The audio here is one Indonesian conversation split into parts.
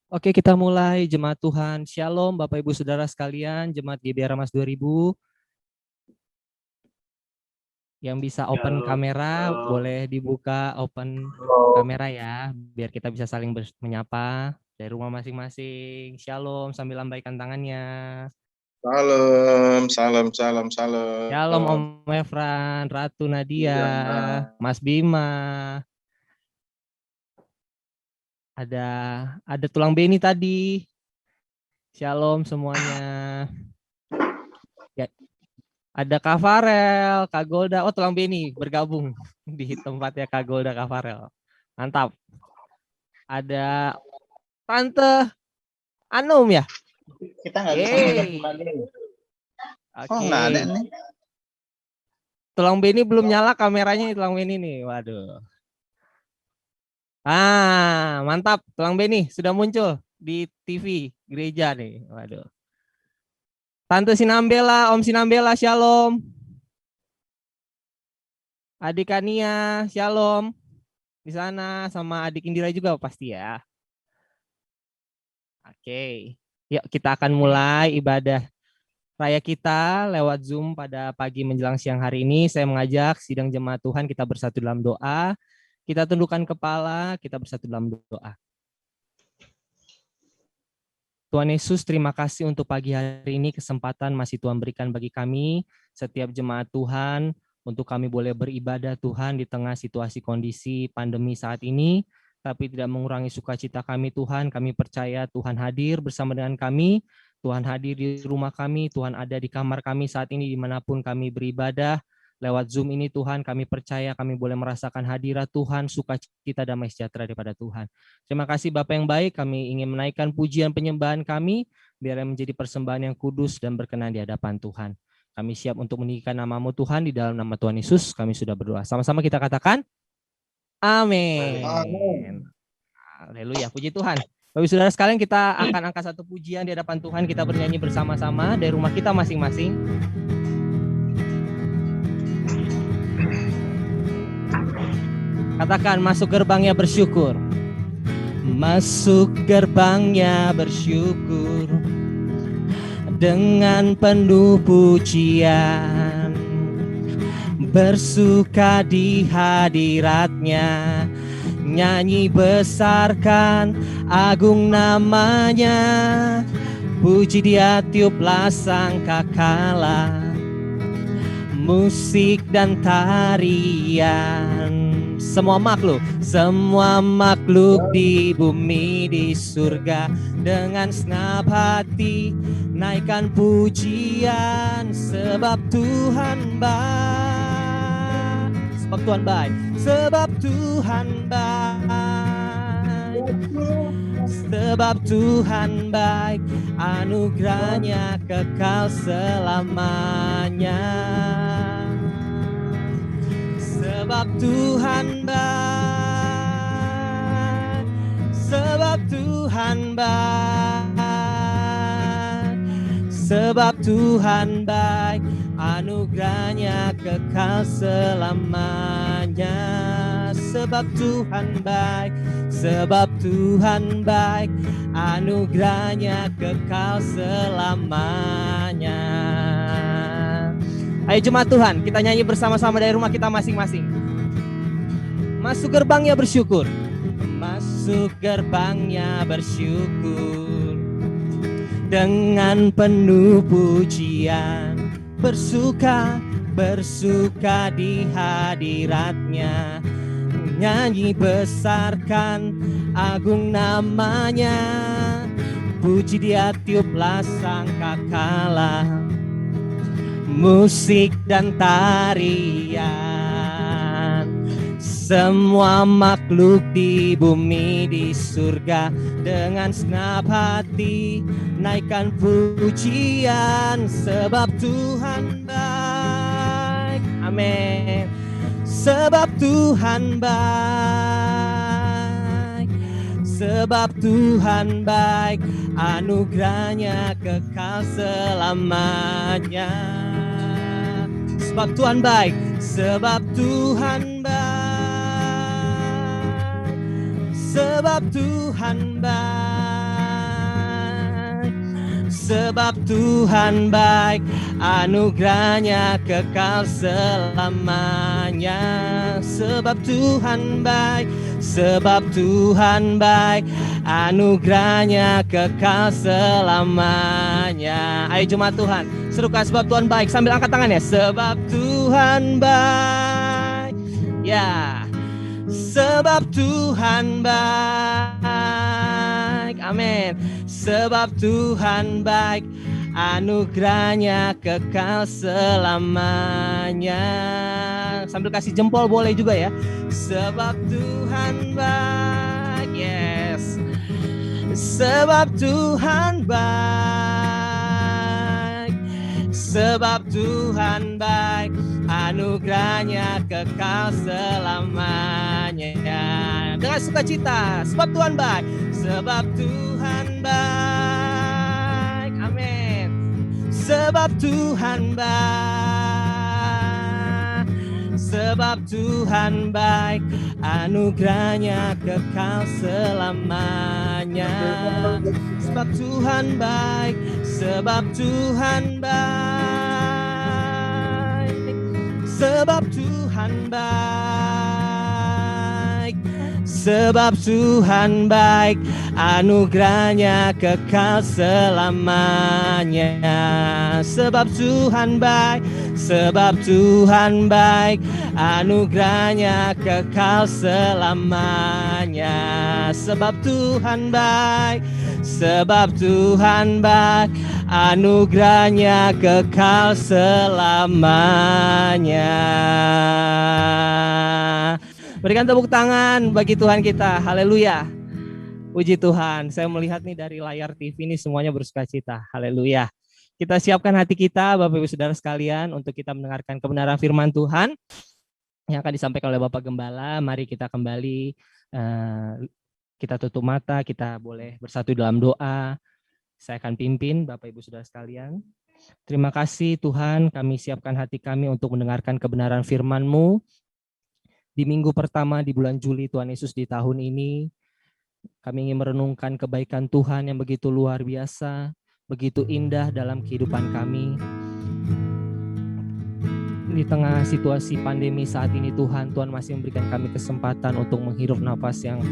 Oke, kita mulai Jemaat Tuhan. Shalom Bapak Ibu Saudara sekalian, Jemaat GBR Ramas 2000. Yang bisa open kamera, boleh dibuka open kamera ya, biar kita bisa saling menyapa dari rumah masing-masing. Shalom sambil lambaikan tangannya. Salam. Shalom Om Efran, Ratu Nadia, Mas Bima. Ada tulang Beni tadi. Shalom semuanya. Ya, ada Kak Farel, Kak Golda. Oh, tulang Beni bergabung di tempatnya Kak Golda, Kak Farel. Mantap. Ada Tante Anum ya? Kita nggak bisa ngeliat dulu. Oke. Oh, nggak ada nih. Tulang Beni belum nyala kameranya nih, tulang Beni nih. Waduh. Mantap. Tulang Beni sudah muncul di TV gereja nih. Waduh. Tante Sinambela, Om Sinambela, shalom. Adik Kania, shalom. Di sana sama adik Indira juga pasti ya. Oke. Yuk kita akan mulai ibadah raya kita lewat Zoom pada pagi menjelang siang hari ini. Saya mengajak sidang jemaat Tuhan kita bersatu dalam doa. Kita tundukkan kepala, kita bersatu dalam doa. Tuhan Yesus, terima kasih untuk pagi hari ini, kesempatan masih Tuhan berikan bagi kami, setiap jemaat Tuhan, untuk kami boleh beribadah Tuhan di tengah situasi kondisi pandemi saat ini, tapi tidak mengurangi sukacita kami Tuhan. Kami percaya Tuhan hadir bersama dengan kami, Tuhan hadir di rumah kami, Tuhan ada di kamar kami saat ini dimanapun kami beribadah. Lewat Zoom ini Tuhan, kami percaya kami boleh merasakan hadirat Tuhan, sukacita damai sejahtera daripada Tuhan. Terima kasih Bapak yang baik, kami ingin menaikkan pujian penyembahan kami, biar menjadi persembahan yang kudus dan berkenan di hadapan Tuhan. Kami siap untuk meninggikan nama-Mu Tuhan, di dalam nama Tuhan Yesus kami sudah berdoa. Sama-sama kita katakan, amin. Haleluya, puji Tuhan. Bapak Saudara sekalian, kita akan angkat satu pujian di hadapan Tuhan, kita bernyanyi bersama-sama dari rumah kita masing-masing. Katakan, masuk gerbangnya bersyukur. Masuk gerbangnya bersyukur dengan penuh pujian, bersuka di hadiratnya, nyanyi besarkan agung namanya, puji dia tiuplah sangkakala, musik dan tarian. Semua makhluk di bumi di surga dengan senap hati naikkan pujian, sebab Tuhan baik, sebab Tuhan baik, sebab Tuhan baik, anugerahnya kekal selamanya. Sebab Tuhan baik, sebab Tuhan baik, sebab Tuhan baik, anugerahnya kekal selamanya. Sebab Tuhan baik, sebab Tuhan baik, anugerahnya kekal selamanya. Ayo jemaat Tuhan, kita nyanyi bersama-sama dari rumah kita masing-masing. Masuk gerbangnya bersyukur, masuk gerbangnya bersyukur dengan penuh pujian, bersuka di hadiratnya, nyanyi besarkan agung namanya, puji dia tiuplah sangkakala, musik dan tarian. Semua makhluk di bumi di surga dengan senap hati naikkan pujian, sebab Tuhan baik. Amin. Sebab Tuhan baik, sebab Tuhan baik, anugerahnya kekal selamanya. Sebab Tuhan baik, sebab Tuhan baik, sebab Tuhan baik, Sebab Tuhan baik, anugerahnya kekal selamanya. Sebab Tuhan baik, sebab Tuhan baik, anugerahnya kekal selamanya. Ayo jemaat Tuhan, serukan sebab Tuhan baik sambil angkat tangannya. Sebab Tuhan baik, ya. Sebab Tuhan baik, amin. Sebab Tuhan baik, anugerahnya kekal selamanya. Sambil kasih jempol boleh juga ya. Sebab Tuhan baik, yes. Sebab Tuhan baik, sebab Tuhan baik, anugerahnya kekal selamanya. Dengan sukacita, sebab Tuhan baik, sebab Tuhan baik, amin. Sebab Tuhan baik, sebab Tuhan baik, anugerahnya kekal selamanya. Sebab Tuhan baik, sebab Tuhan baik, sebab Tuhan baik, sebab Tuhan baik, anugerahnya kekal selamanya. Sebab Tuhan baik, sebab Tuhan baik, anugerahnya kekal selamanya. Sebab Tuhan baik, sebab Tuhan baik, anugerahnya kekal selamanya. Berikan tepuk tangan bagi Tuhan kita. Haleluya. Puji Tuhan. Saya melihat nih dari layar TV ini semuanya bersukacita. Haleluya. Kita siapkan hati kita Bapak Ibu Saudara sekalian untuk kita mendengarkan kebenaran firman Tuhan yang akan disampaikan oleh Bapak Gembala. Mari kita kembali, kita tutup mata, kita boleh bersatu dalam doa. Saya akan pimpin Bapak Ibu Saudara sekalian. Terima kasih Tuhan, kami siapkan hati kami untuk mendengarkan kebenaran firman-Mu. Di minggu pertama di bulan Juli Tuhan Yesus di tahun ini, kami ingin merenungkan kebaikan Tuhan yang begitu luar biasa, begitu indah dalam kehidupan kami. Di tengah situasi pandemi saat ini Tuhan masih memberikan kami kesempatan untuk menghirup nafas yang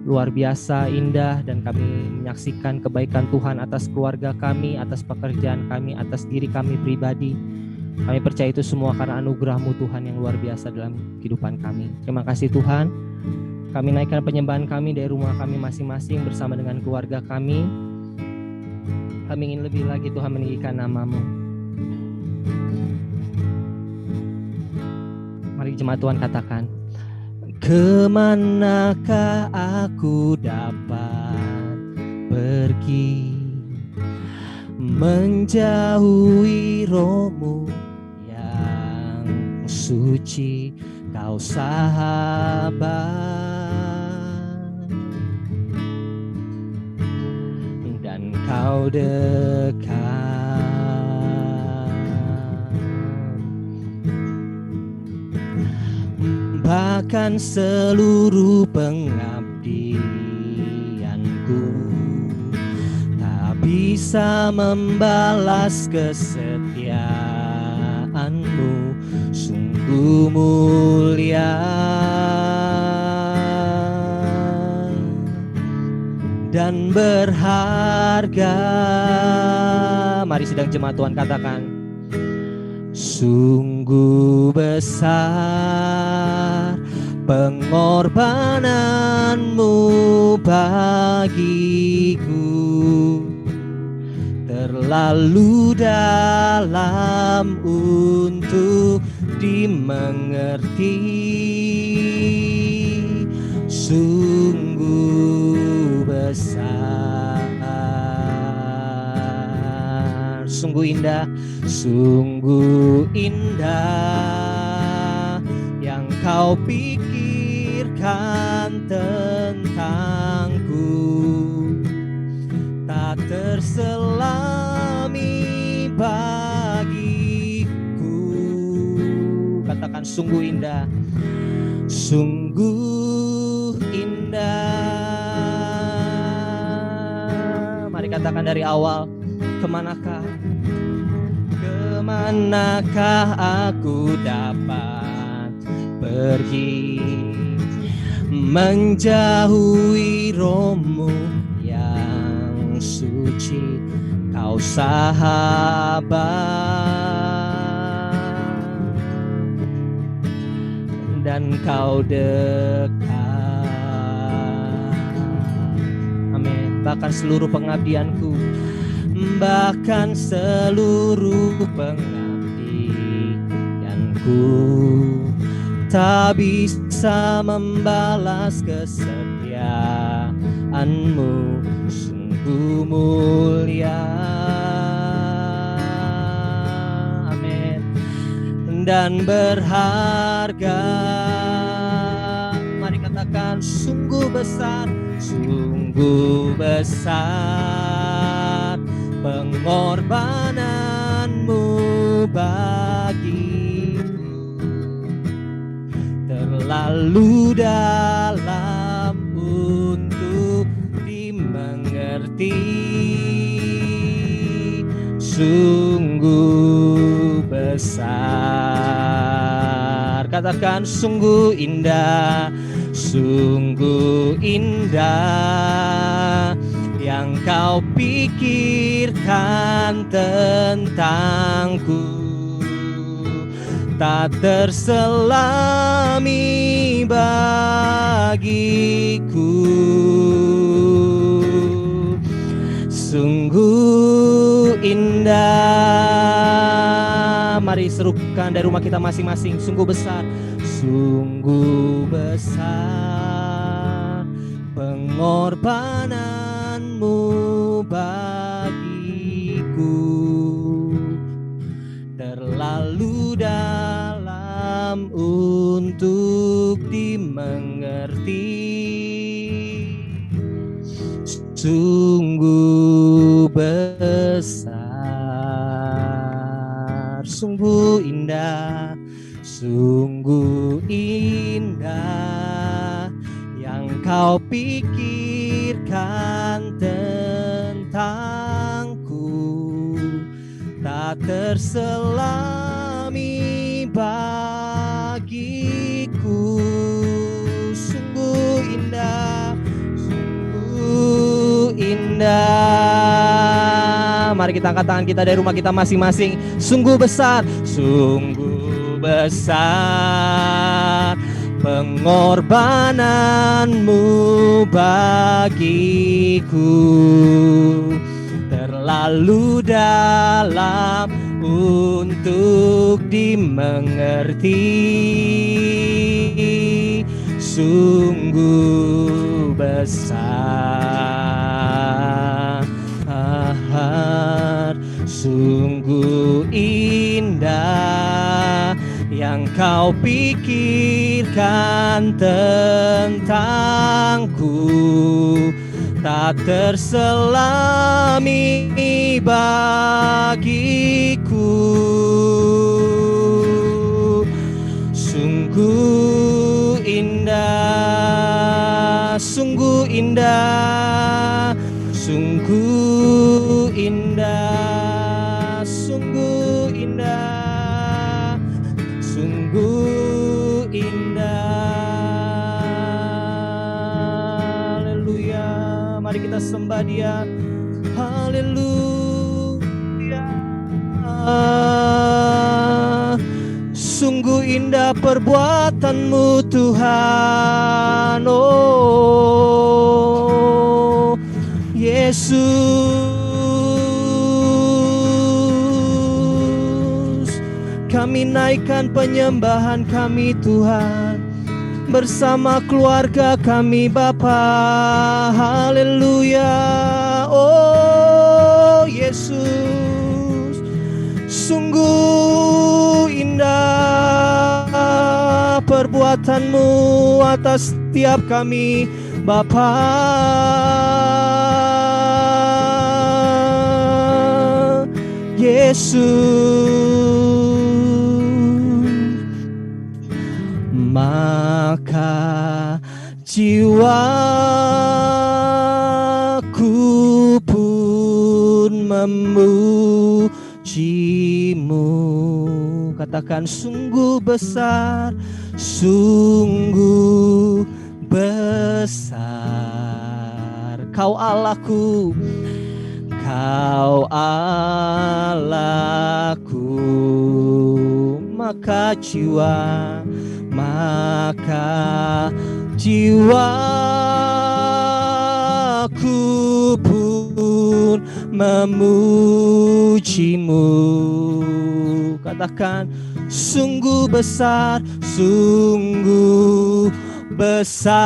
luar biasa, indah, dan kami menyaksikan kebaikan Tuhan atas keluarga kami, atas pekerjaan kami, atas diri kami pribadi. Kami percaya itu semua karena anugerah-Mu Tuhan yang luar biasa dalam kehidupan kami. Terima kasih Tuhan. Kami naikkan penyembahan kami dari rumah kami masing-masing bersama dengan keluarga kami. Kami ingin lebih lagi Tuhan meninggikan nama-Mu. Mari jemaat Tuhan katakan, kemanakah aku dapat pergi menjauhi Roh-Mu yang suci, Kau sahabat dan Kau dekat. Bahkan seluruh pengabdianku tak bisa membalas kesetiaan-Mu, sungguh mulia dan berharga. Mari sedang jemaat Tuhan katakan, sungguh besar pengorbanan-Mu bagiku, terlalu dalam untuk dimengerti. Sungguh besar, sungguh indah, sungguh indah yang Kau pikirkan tentangku, tak terselami bagiku. Katakan sungguh indah, sungguh indah. Mari katakan dari awal, kemanakah aku dapat pergi menjauhi rohmu yang suci, kau sahabat dan kau dekat. Amin. Bahkan seluruh pengabdianku, bahkan seluruh pengabdianku tak bisa membalas kesetiaanmu, sungguh mulia. Amin. Dan berharga. Mari katakan, sungguh besar, sungguh besar pengorbananmu bagiku, terlalu dalam untuk dimengerti, sungguh besar. Katakan, sungguh indah, sungguh indah yang kau pikirkan tentangku, tak terselami bagiku, sungguh indah. Mari serukan dari rumah kita masing-masing, sungguh besar, sungguh besar pengorbananmu bagiku, terlalu dalam untuk dimengerti, sungguh besar, sungguh indah, sungguh indah yang kau pikirkan tentangku, tak terselami bagiku, sungguh indah, sungguh indah. Mari kita angkat tangan kita dari rumah kita masing-masing, sungguh besar, sungguh besar pengorbananmu bagiku, terlalu dalam untuk dimengerti, sungguh besar, sungguh indah yang kau pikirkan tentangku, tak terselami bagiku, sungguh indah, sungguh indah, sungguh indah, sungguh indah, sungguh indah. Haleluya. Mari kita sembah Dia. Haleluya. Sungguh indah perbuatan-Mu Tuhan, oh Yesus. Kami naikkan penyembahan kami Tuhan, bersama keluarga kami Bapa. Haleluya. Oh Yesus, sungguh indah perbuatan-Mu atas setiap kami Bapa. Yesus, maka jiwaku pun memuji katakan sungguh besar, sungguh besar. Kau Allahku, Kau Allahku, maka jiwaku pun memujimu. Katakan sungguh besar, sungguh besar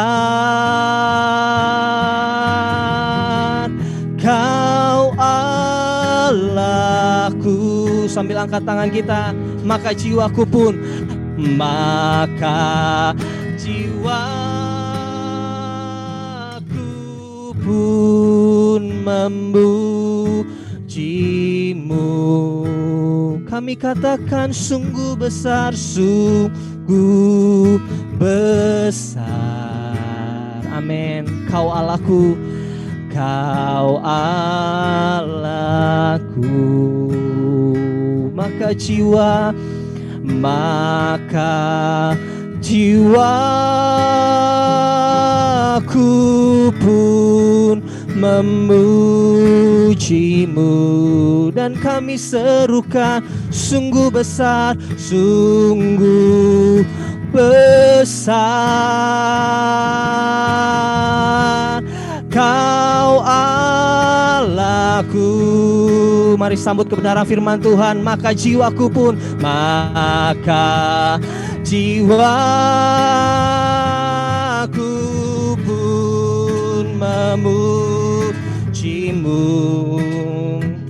Kau Allahku. Sambil angkat tangan kita, maka jiwaku pun memujimu. Kami katakan sungguh besar, sungguh besar. Amin. Kau Allahku, Kau Allahku, maka jiwaku pun memujimu. Dan kami serukan sungguh besar, sungguh besar Kau Allahku. Mari sambut kebenaran firman Tuhan. Maka jiwaku pun memujimu.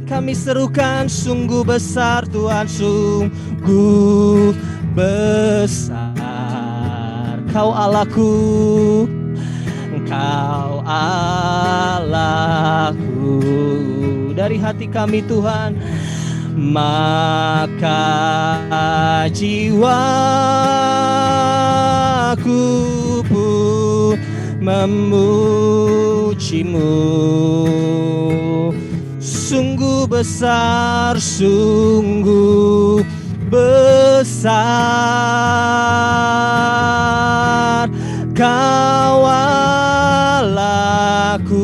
Kami serukan sungguh besar Tuhan, sungguh besar Kau Allahku, Kau Allahku. Dari hati kami Tuhan, maka jiwaku pun memujimu. Sungguh besar, sungguh besar Kau Allahku.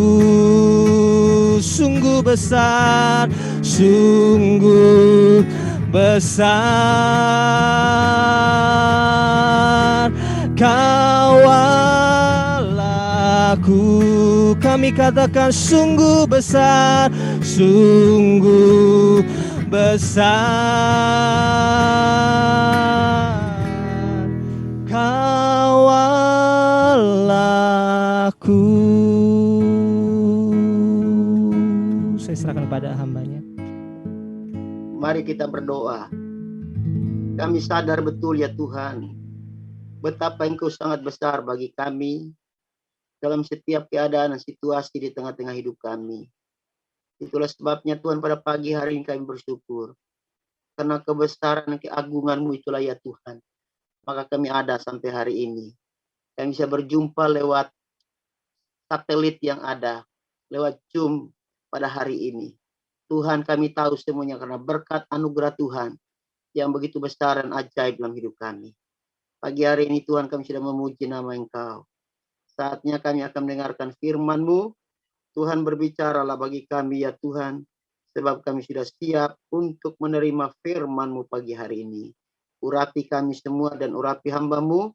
Sungguh besar, sungguh besar Kau Allahku. Kami katakan sungguh besar, sungguh besar Kau Allahku. Saya serahkan kepada hamba-Nya. Mari kita berdoa. Kami sadar betul ya Tuhan, betapa Engkau sangat besar bagi kami dalam setiap keadaan dan situasi di tengah-tengah hidup kami. Itulah sebabnya Tuhan pada pagi hari ini kami bersyukur. Karena kebesaran dan keagungan-Mu itulah ya Tuhan. Maka kami ada sampai hari ini. Kami bisa berjumpa lewat satelit yang ada, lewat Zoom pada hari ini. Tuhan, kami tahu semuanya karena berkat anugerah Tuhan yang begitu besar dan ajaib dalam hidup kami. Pagi hari ini Tuhan, kami sudah memuji nama Engkau. Saatnya kami akan mendengarkan firman-Mu. Tuhan, berbicaralah bagi kami ya Tuhan, sebab kami sudah siap untuk menerima firman-Mu pagi hari ini. Urapi kami semua dan urapi hamba-Mu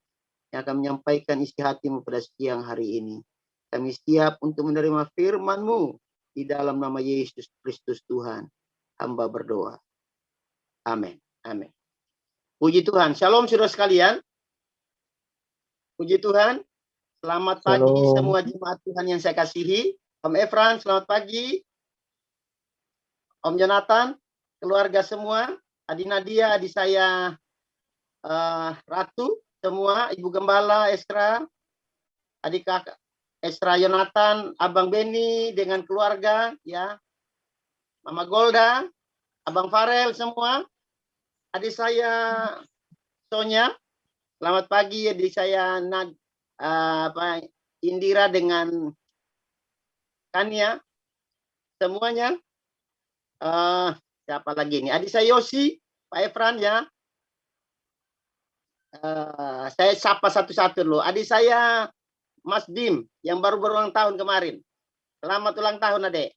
yang akan menyampaikan isi hati-Mu pada siang hari ini. Kami siap untuk menerima firman-Mu di dalam nama Yesus Kristus Tuhan. Hamba berdoa. Amin. Amin. Puji Tuhan. Shalom saudara sekalian. Puji Tuhan. Selamat pagi semua jemaat Tuhan yang saya kasihi. Om Efran, selamat pagi. Om Jonathan, keluarga semua, adik Nadia, adik saya Ratu, semua, Ibu Gembala, Esra, adik kakak Esra Jonathan, Abang Beni dengan keluarga, ya, Mama Golda, Abang Farel semua, adik saya Sonya, selamat pagi, adik saya Indira dengan Kania, semuanya. Siapa lagi nih? Adik saya Yosi, Pak Efran ya. Saya sapa satu-satu dulu. Adik saya Mas Dim yang baru berulang tahun kemarin. Selamat ulang tahun, Adik.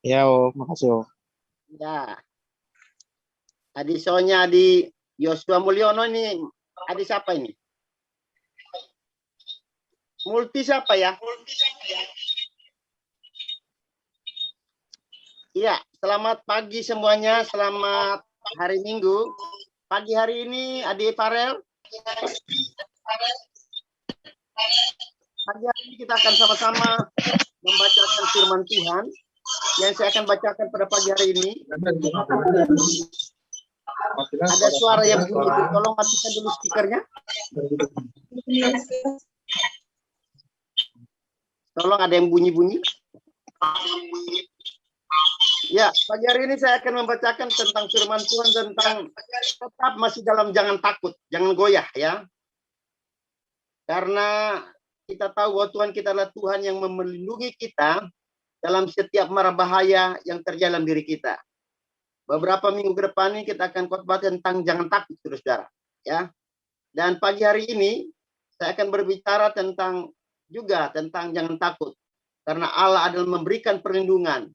Ya, Om. Makasih, Om. Ya. Adik Sonya, Adik Yosua Mulyono ini. Adik siapa ini? Multi siapa ya? Iya, selamat pagi semuanya. Selamat hari Minggu. Pagi hari ini Adik Farel. Pagi hari ini kita akan sama-sama membacakan firman Tuhan yang saya akan bacakan pada pagi hari ini. Ada suara yang bunyi, tolong matikan dulu speakernya. Tolong, ada yang bunyi-bunyi. Ya, pagi hari ini saya akan membacakan tentang firman Tuhan tentang tetap masih dalam jangan takut, jangan goyah ya. Karena kita tahu bahwa Tuhan kita adalah Tuhan yang melindungi kita dalam setiap mara bahaya yang terjadi dalam diri kita. Beberapa minggu ke depan ini kita akan khotbah tentang jangan takut, saudara, ya. Dan pagi hari ini saya akan berbicara tentang jangan takut, karena Allah adalah memberikan perlindungan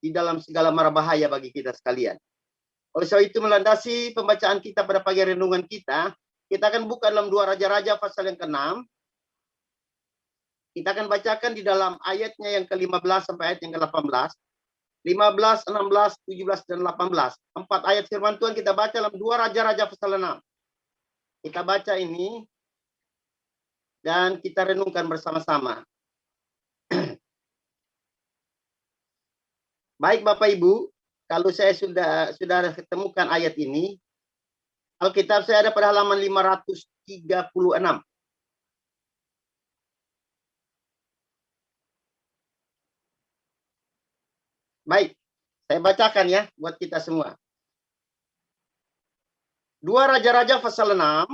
di dalam segala mara bahaya bagi kita sekalian. Oleh sebab itu, melandasi pembacaan kita pada pagi renungan kita akan buka dalam 2 Raja-Raja pasal yang ke-6. Kita akan bacakan di dalam ayatnya yang ke-15 sampai ayat yang ke-18. 15, 16, 17, dan 18. 4 ayat firman Tuhan kita baca dalam 2 Raja-Raja pasal 6. Kita baca ini dan kita renungkan bersama-sama. Baik Bapak Ibu, kalau saya sudah ketemukan ayat ini, Alkitab saya ada pada halaman 536. Baik, saya bacakan ya buat kita semua. 2 Raja-Raja pasal 6,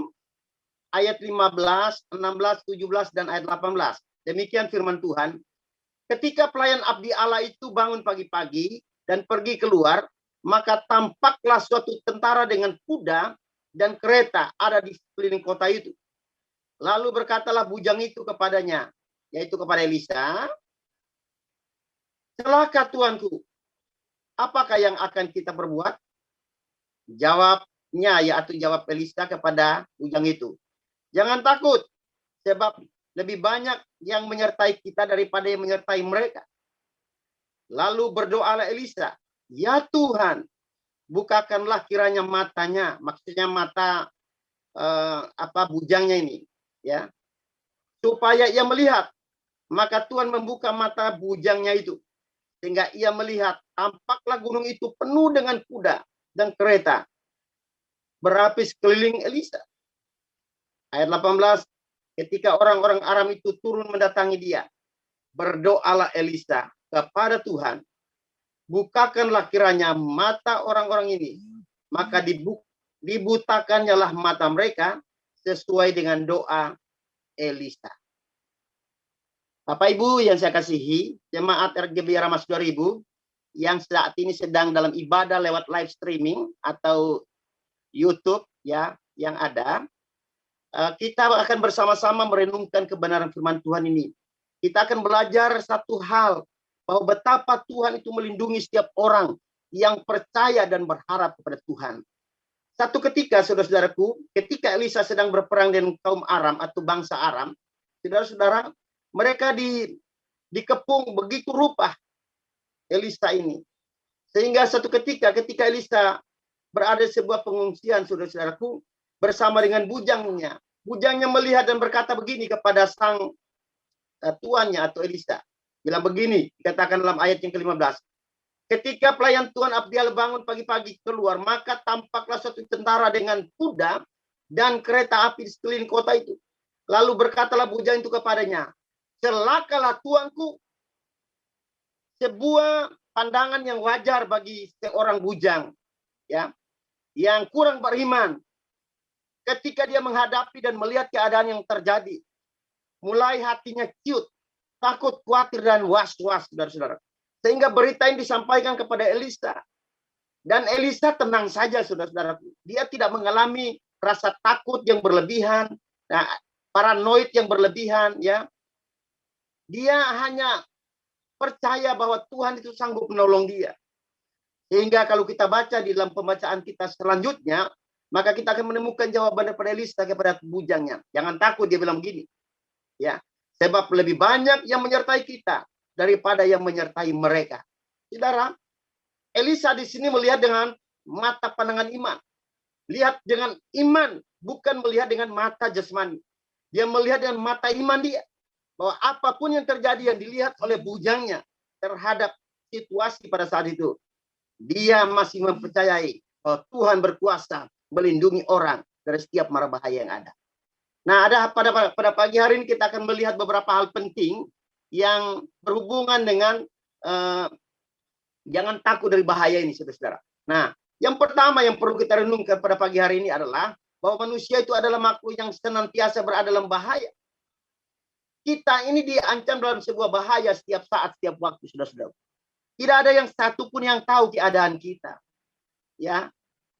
ayat 15, 16, 17, dan ayat 18. Demikian firman Tuhan. Ketika pelayan abdi Allah itu bangun pagi-pagi dan pergi keluar, maka tampaklah suatu tentara dengan kuda dan kereta ada di sekeliling kota itu. Lalu berkatalah bujang itu kepadanya, yaitu kepada Elisa, "Celaka tuanku, apakah yang akan kita perbuat?" Jawabnya, jawab Elisa kepada bujang itu, "Jangan takut, sebab lebih banyak yang menyertai kita daripada yang menyertai mereka." Lalu berdoalah Elisa, "Ya Tuhan, bukakanlah kiranya matanya," maksudnya mata bujangnya ini, ya, "supaya ia melihat." Maka Tuhan membuka mata bujangnya itu, sehingga ia melihat, tampaklah gunung itu penuh dengan kuda dan kereta berapi sekeliling Elisa. Ayat 18, ketika orang-orang Aram itu turun mendatangi dia, berdoalah Elisa kepada Tuhan, "Bukakanlah kiranya mata orang-orang ini." Maka dibutakannya lah mata mereka sesuai dengan doa Elisa. Bapak Ibu yang saya kasihi, jemaat RGB Ramas 2000 yang saat ini sedang dalam ibadah lewat live streaming atau YouTube ya yang ada, kita akan bersama-sama merenungkan kebenaran firman Tuhan ini. Kita akan belajar satu hal, bahwa betapa Tuhan itu melindungi setiap orang yang percaya dan berharap kepada Tuhan. Satu ketika, saudara-saudaraku, ketika Elisa sedang berperang dengan kaum Aram atau bangsa Aram, saudara-saudara, mereka dikepung begitu rupa Elisa ini. Sehingga satu ketika Elisa berada di sebuah pengungsian, saudara-saudaraku, bersama dengan bujangnya. Bujangnya melihat dan berkata begini kepada sang tuannya atau Elisa. Bilang begini, dikatakan dalam ayat yang ke-15. Ketika pelayan Tuan Abdiel bangun pagi-pagi keluar, maka tampaklah suatu tentara dengan kuda dan kereta api di sekeliling kota itu. Lalu berkatalah bujang itu kepadanya, "Celakalah tuanku." Sebuah pandangan yang wajar bagi seorang bujang, ya, yang kurang beriman. Ketika dia menghadapi dan melihat keadaan yang terjadi, mulai hatinya ciut, takut, khawatir, dan was-was, saudara-saudara. Sehingga berita yang disampaikan kepada Elisa. Dan Elisa tenang saja, saudara-saudara. Dia tidak mengalami rasa takut yang berlebihan, nah, paranoid yang berlebihan, ya. Dia hanya percaya bahwa Tuhan itu sanggup menolong dia. Sehingga kalau kita baca di dalam pembacaan kita selanjutnya, maka kita akan menemukan jawaban daripada Elisa kepada bujangnya. Jangan takut, dia bilang begini. Ya, sebab lebih banyak yang menyertai kita daripada yang menyertai mereka. Saudara, Elisa di sini melihat dengan mata pandangan iman. Lihat dengan iman, bukan melihat dengan mata jasmani. Dia melihat dengan mata iman dia. Bahwa apapun yang terjadi yang dilihat oleh bujangnya terhadap situasi pada saat itu, dia masih mempercayai bahwa Tuhan berkuasa melindungi orang dari setiap mara bahaya yang ada. Nah, pada pagi hari ini kita akan melihat beberapa hal penting yang berhubungan dengan jangan takut dari bahaya ini, saudara-saudara. Nah, yang pertama yang perlu kita renungkan pada pagi hari ini adalah bahwa manusia itu adalah makhluk yang senantiasa berada dalam bahaya. Kita ini diancam dalam sebuah bahaya setiap saat, setiap waktu, saudara-saudara. Tidak ada yang satupun yang tahu keadaan kita. Ya,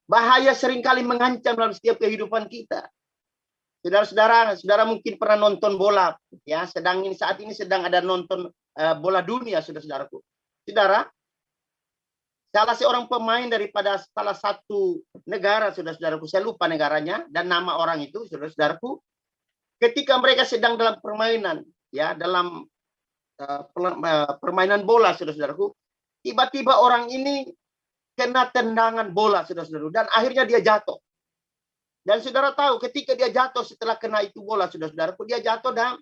bahaya seringkali mengancam dalam setiap kehidupan kita. Saudara-saudara, saudara mungkin pernah nonton bola, ya. Saat ini sedang ada nonton bola dunia, saudara-saudaraku. Saudara, salah seorang pemain daripada salah satu negara, saudara-saudaraku, saya lupa negaranya dan nama orang itu, saudara-saudaraku. Ketika mereka sedang dalam permainan, ya, dalam permainan bola, saudara-saudaraku, tiba-tiba orang ini kena tendangan bola, saudara-saudaraku, dan akhirnya dia jatuh. Dan saudara tahu, ketika dia jatuh setelah kena itu bola, saudara-saudaraku, dia jatuh dan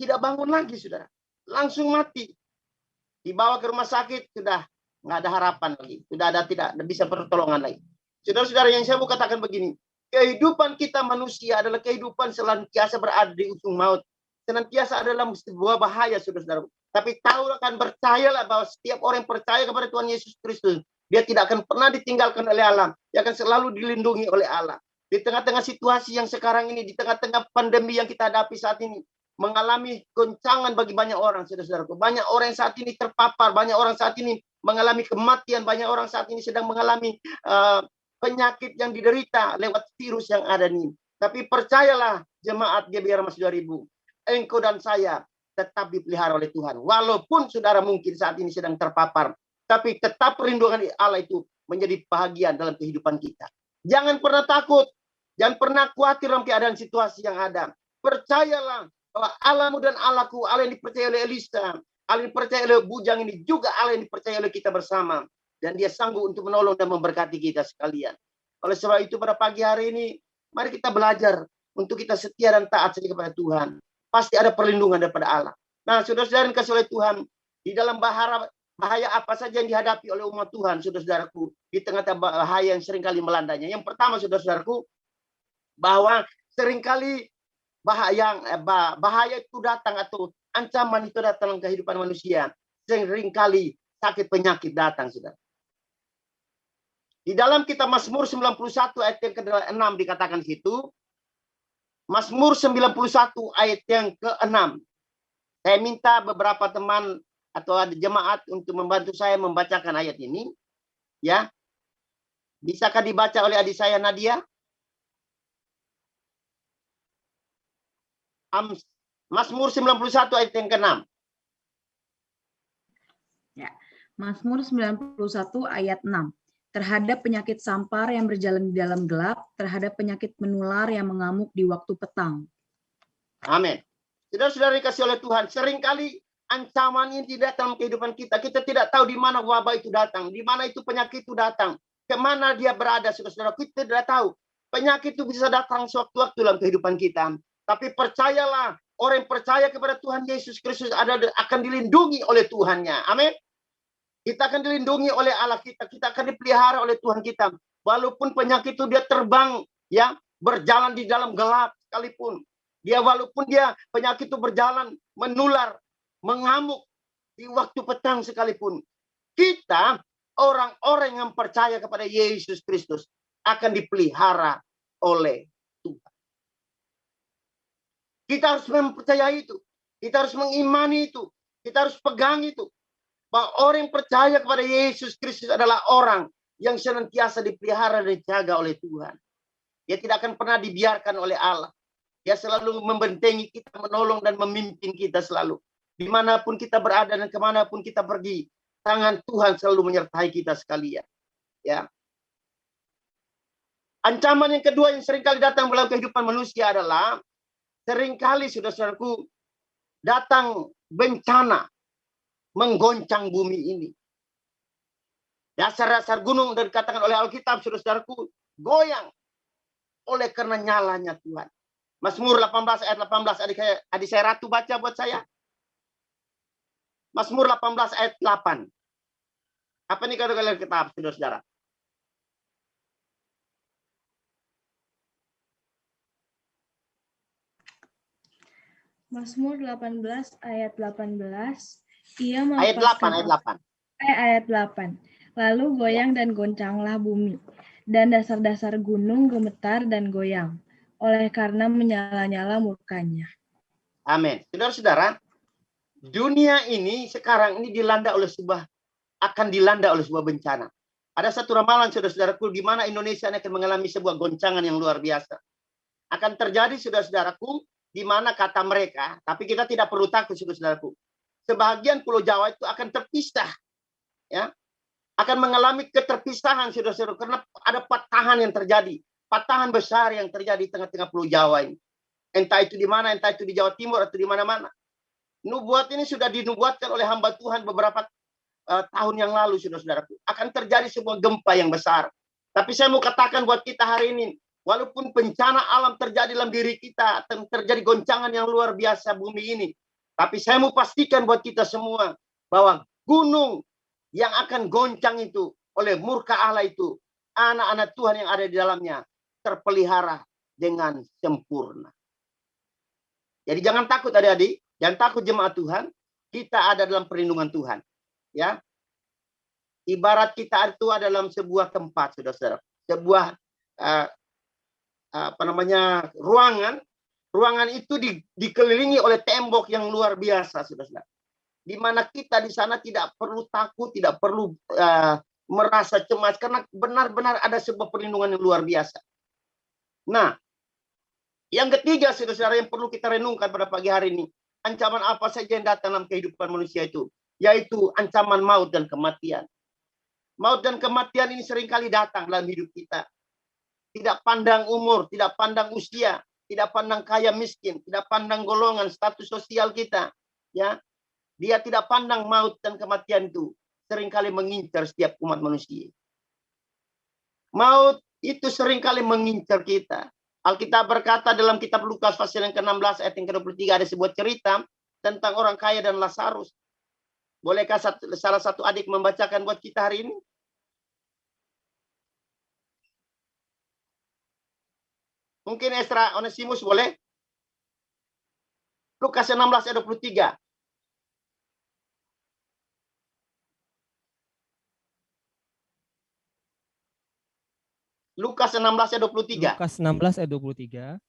tidak bangun lagi, saudara. Langsung mati. Dibawa ke rumah sakit, sudah nggak ada harapan lagi. Sudah tidak bisa pertolongan lagi. Saudara-saudara, yang saya mau katakan begini. Kehidupan kita manusia adalah kehidupan senantiasa berada di ujung maut. Senantiasa adalah sebuah bahaya, saudara-saudara. Tapi tahu akan percayalah bahwa setiap orang yang percaya kepada Tuhan Yesus Kristus, dia tidak akan pernah ditinggalkan oleh Allah. Dia akan selalu dilindungi oleh Allah. Di tengah-tengah situasi yang sekarang ini, di tengah-tengah pandemi yang kita hadapi saat ini, mengalami goncangan bagi banyak orang, saudara-saudaraku. Banyak orang yang saat ini terpapar, banyak orang saat ini mengalami kematian, banyak orang saat ini sedang mengalami penyakit yang diderita lewat virus yang ada ini. Tapi percayalah jemaat GBR Mas 2000, engkau dan saya tetap dipelihara oleh Tuhan. Walaupun saudara mungkin saat ini sedang terpapar, tapi tetap perlindungan Allah itu menjadi bahagian dalam kehidupan kita. Jangan pernah takut, jangan pernah khawatir dalam keadaan situasi yang ada. Percayalah bahwa Allahmu dan Allahku, Allah yang dipercaya oleh Elisa, Allah yang dipercaya oleh bujang ini, juga Allah yang dipercaya oleh kita bersama. Dan dia sanggup untuk menolong dan memberkati kita sekalian. Oleh sebab itu pada pagi hari ini, mari kita belajar untuk kita setia dan taat saja kepada Tuhan. Pasti ada perlindungan daripada Allah. Nah, saudara-saudara yang kasih oleh Tuhan, di dalam bahaya apa saja yang dihadapi oleh umat Tuhan, saudara-saudaraku, di tengah-tengah bahaya yang seringkali melandanya. Yang pertama, saudara-saudaraku, bahwa seringkali bahaya itu datang atau ancaman itu datang dalam kehidupan manusia. Seringkali sakit penyakit datang, saudara. Di dalam kitab Mazmur 91 ayat yang ke-6 dikatakan situ, Mazmur 91 ayat yang ke-6. Saya minta beberapa teman atau ada jemaat untuk membantu saya membacakan ayat ini. Ya. Bisakah dibaca oleh adik saya Nadia? Mazmur 91 ayat yang ke-6. Ya. Mazmur 91 ayat 6. Terhadap penyakit sampar yang berjalan di dalam gelap, terhadap penyakit menular yang mengamuk di waktu petang. Amin. Saudara-saudara dikasih oleh Tuhan, seringkali ancaman ini tidak dalam kehidupan kita. Kita tidak tahu di mana wabah itu datang, di mana itu penyakit itu datang, kemana dia berada, saudara-saudara. Kita tidak tahu. Penyakit itu bisa datang sewaktu-waktu dalam kehidupan kita. Tapi percayalah, orang yang percaya kepada Tuhan Yesus Kristus akan dilindungi oleh Tuhannya. Amin. Kita akan dilindungi oleh Allah kita. Kita akan dipelihara oleh Tuhan kita. Walaupun penyakit itu dia terbang, ya, berjalan di dalam gelap sekalipun. Walaupun penyakit itu berjalan, menular, mengamuk di waktu petang sekalipun. Kita, orang-orang yang percaya kepada Yesus Kristus, akan dipelihara oleh Tuhan. Kita harus mempercayai itu. Kita harus mengimani itu. Kita harus pegang itu. Bahwa orang yang percaya kepada Yesus Kristus adalah orang yang senantiasa dipelihara dan dijaga oleh Tuhan. Dia tidak akan pernah dibiarkan oleh Allah. Dia selalu membentengi kita, menolong dan memimpin kita selalu. Dimanapun kita berada dan kemanapun kita pergi, tangan Tuhan selalu menyertai kita sekalian. Ya. Ancaman yang kedua yang seringkali datang dalam kehidupan manusia adalah seringkali, saudara-saudaraku, datang bencana menggoncang bumi ini. Dasar-dasar gunung dan dikatakan oleh Alkitab, saudara-saudaraku, goyang oleh karena nyalanya Tuhan. Mazmur 18 ayat 18, adik saya Ratu baca buat saya. Mazmur 18 ayat 8. Apa ini kata Alkitab, saudara-saudara? Mazmur 18 ayat 18. Ia Ayat 8, ayat 8. Lalu goyang dan goncanglah bumi, dan dasar-dasar gunung gemetar dan goyang, oleh karena menyala-nyala murkanya. Amin. Saudara-saudara, dunia ini sekarang ini akan dilanda oleh sebuah bencana. Ada satu ramalan, saudara-saudaraku, di mana Indonesia akan mengalami sebuah goncangan yang luar biasa. Akan terjadi, saudara-saudaraku, di mana kata mereka, tapi kita tidak perlu takut, saudara-saudaraku. Sebagian Pulau Jawa itu akan terpisah, ya, akan mengalami keterpisahan, saudara-saudara, karena ada patahan yang terjadi, patahan besar yang terjadi di tengah-tengah Pulau Jawa ini. Entah itu di mana, entah itu di Jawa Timur atau di mana-mana. Nubuat ini sudah dinubuatkan oleh hamba Tuhan beberapa tahun yang lalu, saudara-saudaraku. Akan terjadi sebuah gempa yang besar. Tapi saya mau katakan buat kita hari ini, walaupun bencana alam terjadi dalam diri kita, terjadi goncangan yang luar biasa bumi ini, tapi saya mau pastikan buat kita semua bahwa gunung yang akan goncang itu oleh murka Allah itu, anak-anak Tuhan yang ada di dalamnya terpelihara dengan sempurna. Jadi jangan takut adik-adik, jangan takut jemaat Tuhan, kita ada dalam perlindungan Tuhan. Ya, ibarat kita itu ada dalam sebuah tempat, saudara-saudara, sebuah ruangan. Ruangan itu dikelilingi oleh tembok yang luar biasa, saudara-saudara. Di mana kita di sana tidak perlu takut, tidak perlu merasa cemas, karena benar-benar ada sebuah perlindungan yang luar biasa. Nah, yang ketiga, saudara-saudara, yang perlu kita renungkan pada pagi hari ini, ancaman apa saja yang datang dalam kehidupan manusia itu, yaitu ancaman maut dan kematian. Maut dan kematian ini seringkali datang dalam hidup kita. Tidak pandang umur, tidak pandang usia, tidak pandang kaya miskin, tidak pandang golongan, status sosial kita. Ya, dia tidak pandang maut dan kematian itu seringkali mengincar setiap umat manusia. Maut itu seringkali mengincar kita. Alkitab berkata dalam kitab Lukas pasal yang ke-16 ayat yang ke-23 ada sebuah cerita tentang orang kaya dan Lazarus. Bolehkah salah satu adik membacakan buat kita hari ini? Mungkin Esra Onesimus boleh? Lukas 16 ayat 23. Lukas 16 ayat 23. Lukas 16 ayat 23.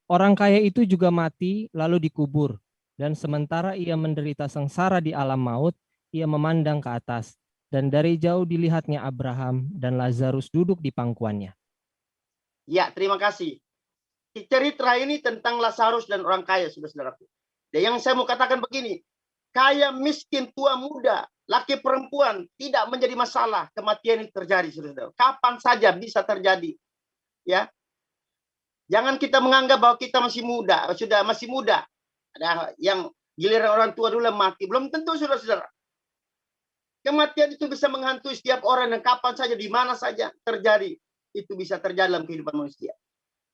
Orang kaya itu juga mati lalu dikubur, dan sementara ia menderita sengsara di alam maut, ia memandang ke atas, dan dari jauh dilihatnya Abraham dan Lazarus duduk di pangkuannya. Ya, terima kasih. Cerita ini tentang Lazarus dan orang kaya, saudara-saudaraku. Dan yang saya mau katakan begini, kaya, miskin, tua, muda, laki, perempuan, tidak menjadi masalah. Kematian itu terjadi, saudara-saudara. Kapan saja bisa terjadi. Ya, jangan kita menganggap bahwa kita masih muda, masih muda. Ada yang giliran orang tua dulu mati, belum tentu, saudara-saudara. Kematian itu bisa menghantui setiap orang dan kapan saja, di mana saja terjadi. Itu bisa terjadi dalam kehidupan manusia.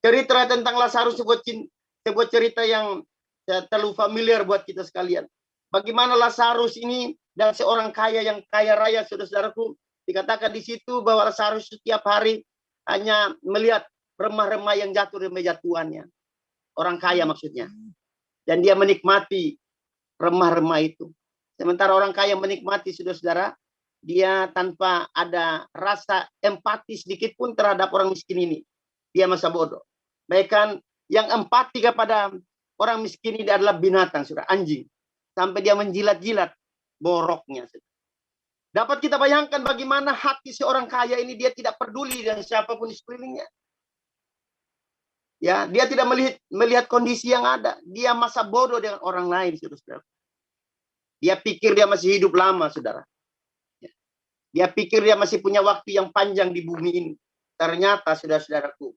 Cerita tentang Lazarus sebuah cerita yang terlalu familiar buat kita sekalian. Bagaimana Lazarus ini dan seorang kaya yang kaya raya, saudara-saudaraku, dikatakan di situ bahwa Lazarus setiap hari hanya melihat remah-remah yang jatuh dari meja tuannya. Orang kaya maksudnya. Dan dia menikmati remah-remah itu. Sementara orang kaya menikmati, saudara-saudara, dia tanpa ada rasa empati sedikit pun terhadap orang miskin ini. Dia masa bodoh. Bahkan yang empati kepada orang miskin ini adalah binatang, saudara, anjing. Sampai dia menjilat-jilat boroknya. Dapat kita bayangkan bagaimana hati seorang kaya ini, dia tidak peduli dengan siapapun di sekelilingnya. Ya, dia tidak melihat kondisi yang ada. Dia masa bodoh dengan orang lain, saudara-saudara. Dia pikir dia masih hidup lama, saudara. Dia pikir dia masih punya waktu yang panjang di bumi ini. Ternyata, saudara-saudaraku,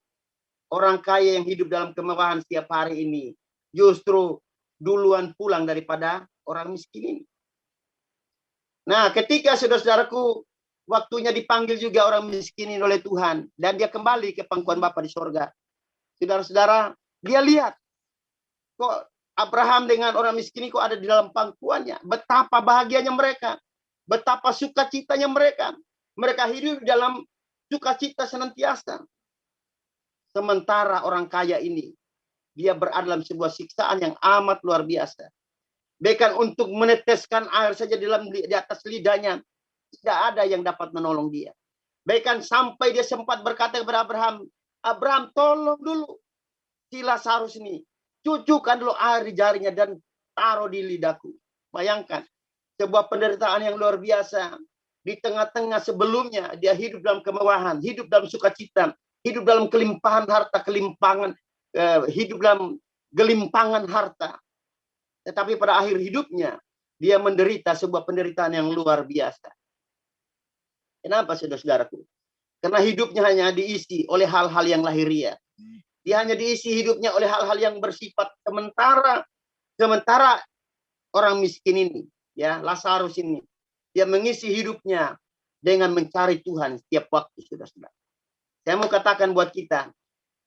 orang kaya yang hidup dalam kemewahan setiap hari ini justru duluan pulang daripada orang miskin ini. Nah, ketika saudara-saudaraku waktunya dipanggil juga orang miskin ini oleh Tuhan, dan dia kembali ke pangkuan Bapa di sorga. Saudara-saudara, dia lihat kok Abraham dengan orang miskin ini kok ada di dalam pangkuannya. Betapa bahagianya mereka, betapa sukacitanya mereka. Mereka hidup dalam sukacita senantiasa. Sementara orang kaya ini, dia berada dalam sebuah siksaan yang amat luar biasa. Bahkan untuk meneteskan air saja di atas lidahnya, tidak ada yang dapat menolong dia. Bahkan sampai dia sempat berkata kepada Abraham, Abraham, tolong dulu si Lazarus ini, cucukkan dulu air di jarinya dan taruh di lidahku. Bayangkan, sebuah penderitaan yang luar biasa. Di tengah-tengah sebelumnya, dia hidup dalam kemewahan, hidup dalam sukacita, hidup dalam kelimpahan harta, hidup dalam gelimpangan harta. Tetapi pada akhir hidupnya, dia menderita sebuah penderitaan yang luar biasa. Kenapa, saudara-saudaraku? Karena hidupnya hanya diisi oleh hal-hal yang lahiriah. Dia hanya diisi hidupnya oleh hal-hal yang bersifat sementara. Sementara orang miskin ini, ya, Lazarus ini, dia mengisi hidupnya dengan mencari Tuhan setiap waktu, saudara-saudara. Saya mau katakan buat kita,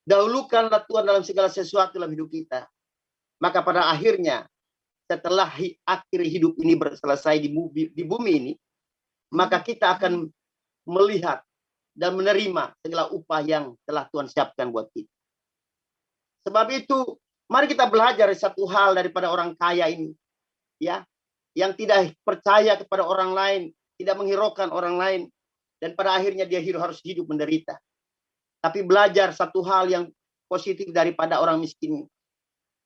dahulukanlah Tuhan dalam segala sesuatu dalam hidup kita. Maka pada akhirnya, setelah akhir hidup ini selesai di bumi ini, maka kita akan melihat dan menerima segala upah yang telah Tuhan siapkan buat kita. Sebab itu, mari kita belajar satu hal daripada orang kaya ini, ya, yang tidak percaya kepada orang lain, tidak menghiraukan orang lain, dan pada akhirnya dia harus hidup menderita. Tapi belajar satu hal yang positif daripada orang miskin ini.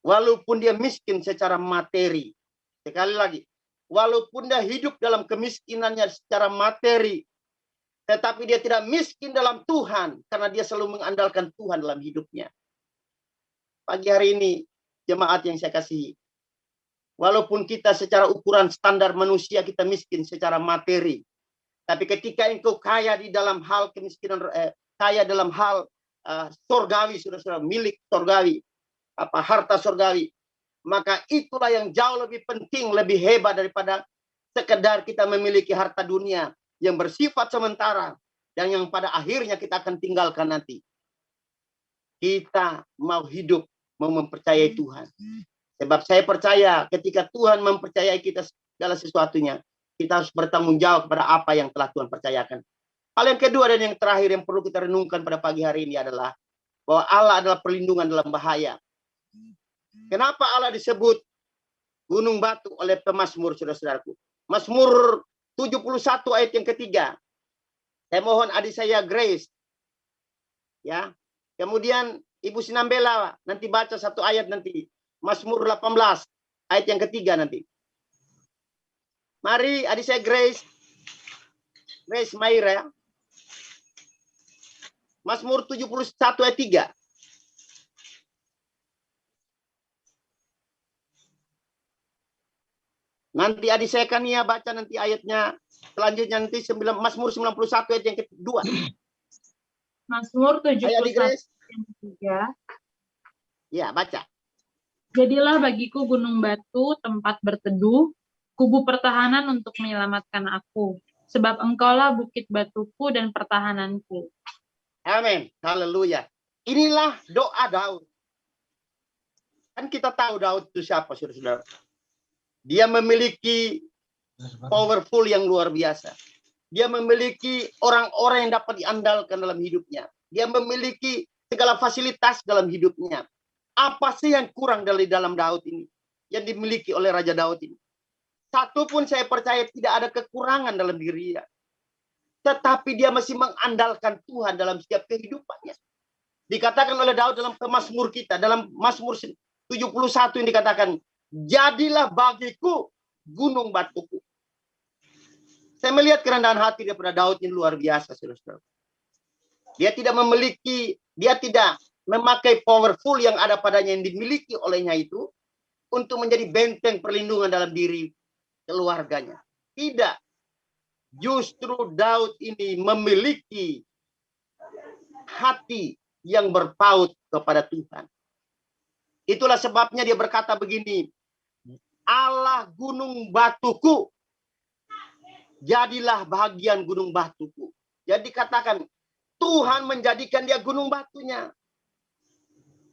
Walaupun dia miskin secara materi, sekali lagi, walaupun dia hidup dalam kemiskinannya secara materi, tetapi dia tidak miskin dalam Tuhan, karena dia selalu mengandalkan Tuhan dalam hidupnya. Pagi hari ini, jemaat yang saya kasihi, walaupun kita secara ukuran standar manusia kita miskin secara materi, tapi ketika engkau kaya di dalam hal kemiskinan, kaya dalam hal surgawi, saudara-saudara, milik surgawi, harta surgawi, maka itulah yang jauh lebih penting, lebih hebat daripada sekedar kita memiliki harta dunia yang bersifat sementara dan yang pada akhirnya kita akan tinggalkan nanti. Kita mau hidup, mau mempercayai Tuhan. Sebab saya percaya ketika Tuhan mempercayai kita segala sesuatunya, kita harus bertanggung jawab pada apa yang telah Tuhan percayakan. Hal yang kedua dan yang terakhir yang perlu kita renungkan pada pagi hari ini adalah bahwa Allah adalah perlindungan dalam bahaya. Kenapa Allah disebut gunung batu oleh pemazmur, saudara-saudaraku? Mazmur 71 ayat yang ketiga. Saya mohon adik saya Grace, ya. Kemudian Ibu Sinambela nanti baca satu ayat nanti. Mazmur 18 ayat yang ketiga nanti. Mari adik saya Grace Maira. Mazmur 71 ayat 3. Nanti adik saya Kania baca nanti ayatnya selanjutnya nanti Mazmur 91 ayat yang kedua. Mazmur 71 ayat yang ketiga. Ya, baca. Jadilah bagiku gunung batu tempat berteduh, kubu pertahanan untuk menyelamatkan aku. Sebab engkaulah bukit batuku dan pertahananku. Amin. Haleluya. Inilah doa Daud. Kan kita tahu Daud itu siapa, saudara-saudara. Dia memiliki powerful yang luar biasa. Dia memiliki orang-orang yang dapat diandalkan dalam hidupnya. Dia memiliki segala fasilitas dalam hidupnya. Apa sih yang kurang dari dalam Daud ini? Yang dimiliki oleh Raja Daud ini. Satu pun saya percaya tidak ada kekurangan dalam diri dia. Tetapi dia masih mengandalkan Tuhan dalam setiap kehidupannya. Dikatakan oleh Daud dalam pemazmur kita. Dalam Mazmur 71 yang dikatakan, jadilah bagiku gunung batuku. Saya melihat kerendahan hati daripada Daud ini luar biasa, saudara-saudara. Dia tidak memakai powerful yang ada padanya yang dimiliki olehnya itu untuk menjadi benteng perlindungan dalam diri keluarganya. Tidak. Justru Daud ini memiliki hati yang berpaut kepada Tuhan. Itulah sebabnya dia berkata begini, Allah gunung batuku, jadilah bahagian gunung batuku. Jadi katakan, Tuhan menjadikan dia gunung batunya.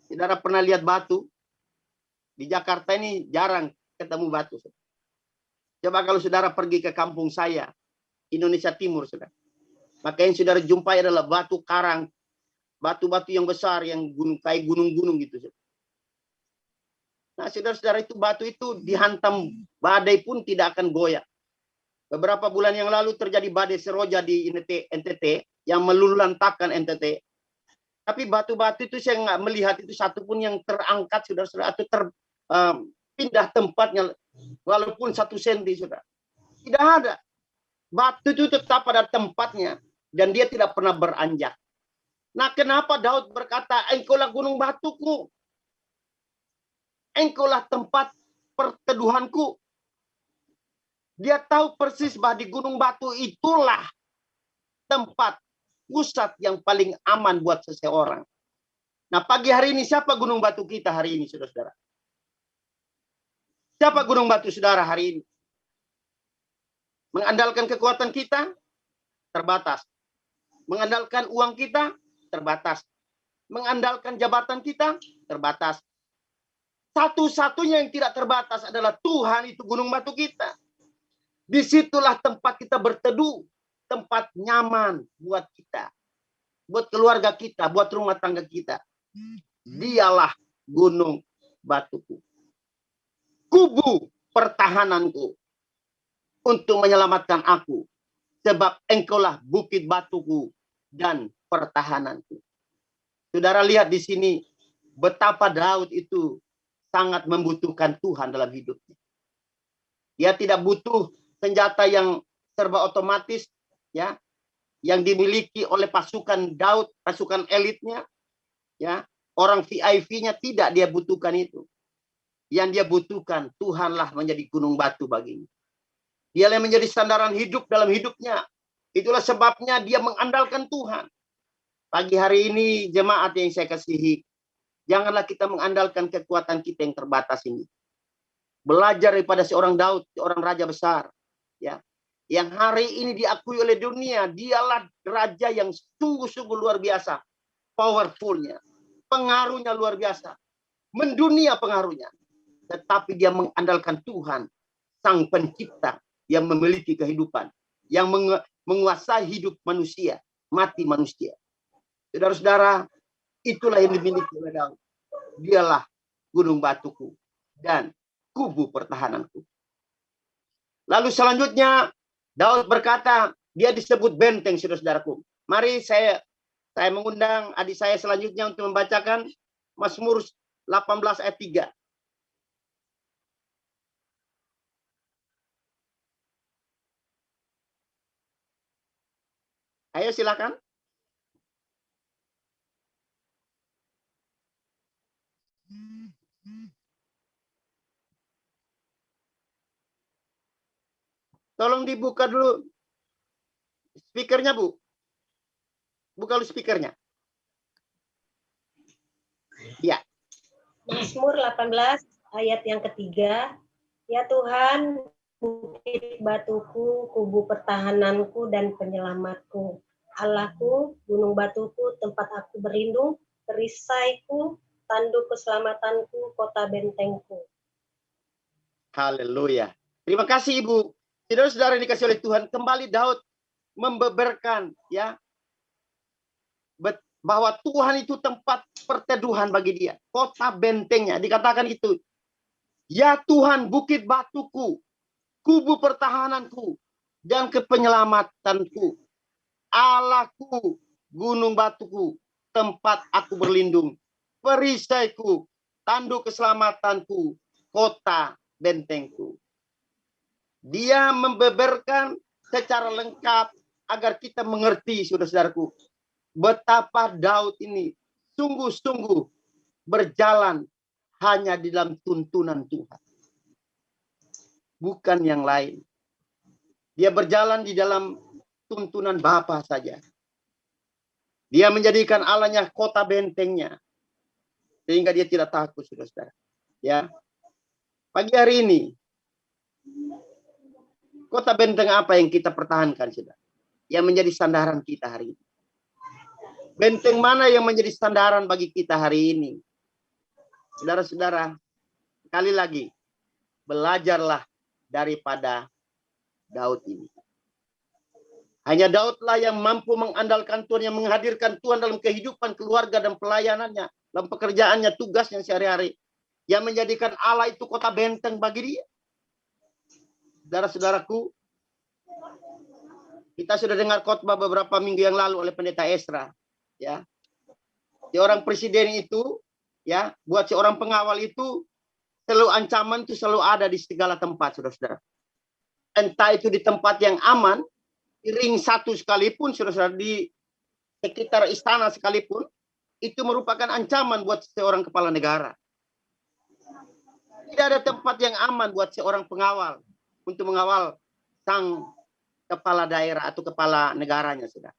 Saudara pernah lihat batu? Di Jakarta ini jarang ketemu batu. Coba kalau saudara pergi ke kampung saya, Indonesia Timur, saudara. Maka yang saudara jumpai adalah batu karang, batu-batu yang besar, yang kayak gunung-gunung gitu. Saudara. Nah, saudara-saudara, itu batu itu dihantam badai pun tidak akan goyah. Beberapa bulan yang lalu terjadi badai Seroja di NTT yang meluluhlantahkan NTT. Tapi batu-batu itu saya nggak melihat itu satu pun yang terangkat, saudara-saudara, atau pindah tempatnya walaupun 1 senti, saudara. Tidak ada. Batu itu tetap pada tempatnya dan dia tidak pernah beranjak. Nah, kenapa Daud berkata, engkaulah gunung batuku, engkaulah tempat perteduhanku. Dia tahu persis bahwa di gunung batu itulah tempat pusat yang paling aman buat seseorang. Nah, pagi hari ini siapa gunung batu kita hari ini, saudara-saudara? Siapa gunung batu saudara hari ini? Mengandalkan kekuatan kita? Terbatas. Mengandalkan uang kita? Terbatas. Mengandalkan jabatan kita? Terbatas. Satu-satunya yang tidak terbatas adalah Tuhan, itu gunung batu kita. Disitulah tempat kita berteduh, tempat nyaman buat kita, buat keluarga kita, buat rumah tangga kita. Dialah gunung batuku, kubu pertahananku untuk menyelamatkan aku, sebab engkaulah bukit batuku dan pertahananku. Saudara lihat di sini betapa Daud itu sangat membutuhkan Tuhan dalam hidupnya. Dia tidak butuh senjata yang serba otomatis, ya, yang dimiliki oleh pasukan Daud, pasukan elitnya, ya, orang VIP-nya tidak dia butuhkan itu. Yang dia butuhkan, Tuhanlah menjadi gunung batu baginya. Dialah yang menjadi sandaran hidup dalam hidupnya. Itulah sebabnya dia mengandalkan Tuhan. Pagi hari ini, jemaat yang saya kasihi, janganlah kita mengandalkan kekuatan kita yang terbatas ini. Belajar daripada seorang Daud, seorang raja besar, ya, yang hari ini diakui oleh dunia. Dialah raja yang sungguh-sungguh luar biasa, powerfulnya, pengaruhnya luar biasa, mendunia pengaruhnya. Tetapi dia mengandalkan Tuhan, Sang Pencipta yang memiliki kehidupan, yang menguasai hidup manusia, mati manusia. Saudara-saudara, itulah yang dimiliki oleh Daud. Dialah gunung batuku dan kubu pertahananku. Lalu selanjutnya Daud berkata, dia disebut benteng, saudara-saudaraku. Mari saya mengundang adik saya selanjutnya untuk membacakan Mazmur 18 ayat 3. Ayo silakan. Tolong dibuka dulu speakernya, Bu. Buka dulu speakernya. Ya. Mazmur 18 ayat yang ketiga. Ya Tuhan, bukit batuku, kubu pertahananku dan penyelamatku. Allahku, gunung batuku, tempat aku berlindung, perisaiku, tanduk keselamatanku, kota bentengku. Haleluya. Terima kasih Ibu. Saudara-saudara yang dikasih oleh Tuhan, kembali Daud membeberkan, ya, bahwa Tuhan itu tempat perteduhan bagi dia, kota bentengnya. Dikatakan itu, ya Tuhan bukit batuku, kubu pertahananku dan kepenyelamatanku, Allahku, gunung batuku, tempat aku berlindung, perisaiku, tanduk keselamatanku, kota bentengku. Dia membeberkan secara lengkap agar kita mengerti, saudara-saudaraku, betapa Daud ini sungguh-sungguh berjalan hanya di dalam tuntunan Tuhan, bukan yang lain. Dia berjalan di dalam tuntunan Bapa saja. Dia menjadikan Allahnya kota bentengnya, sehingga dia tidak takut, saudara-saudara. Ya, pagi hari ini, kota benteng apa yang kita pertahankan, saudara? Yang menjadi sandaran kita hari ini. Benteng mana yang menjadi sandaran bagi kita hari ini? Saudara-saudara, sekali lagi, belajarlah daripada Daud ini. Hanya Daudlah yang mampu mengandalkan Tuhan, yang menghadirkan Tuhan dalam kehidupan keluarga dan pelayanannya, dalam pekerjaannya, tugasnya sehari-hari, yang menjadikan Allah itu kota benteng bagi dia. Saudara-saudaraku, kita sudah dengar khotbah beberapa minggu yang lalu oleh Pendeta Esra. Ya, seorang presiden itu, ya, buat seorang pengawal itu, selalu ancaman itu selalu ada di segala tempat, saudara-saudara. Entah itu di tempat yang aman, di ring satu sekalipun, saudara-saudara, di sekitar istana sekalipun, itu merupakan ancaman buat seorang kepala negara. Tidak ada tempat yang aman buat seorang pengawal untuk mengawal sang kepala daerah atau kepala negaranya, saudara.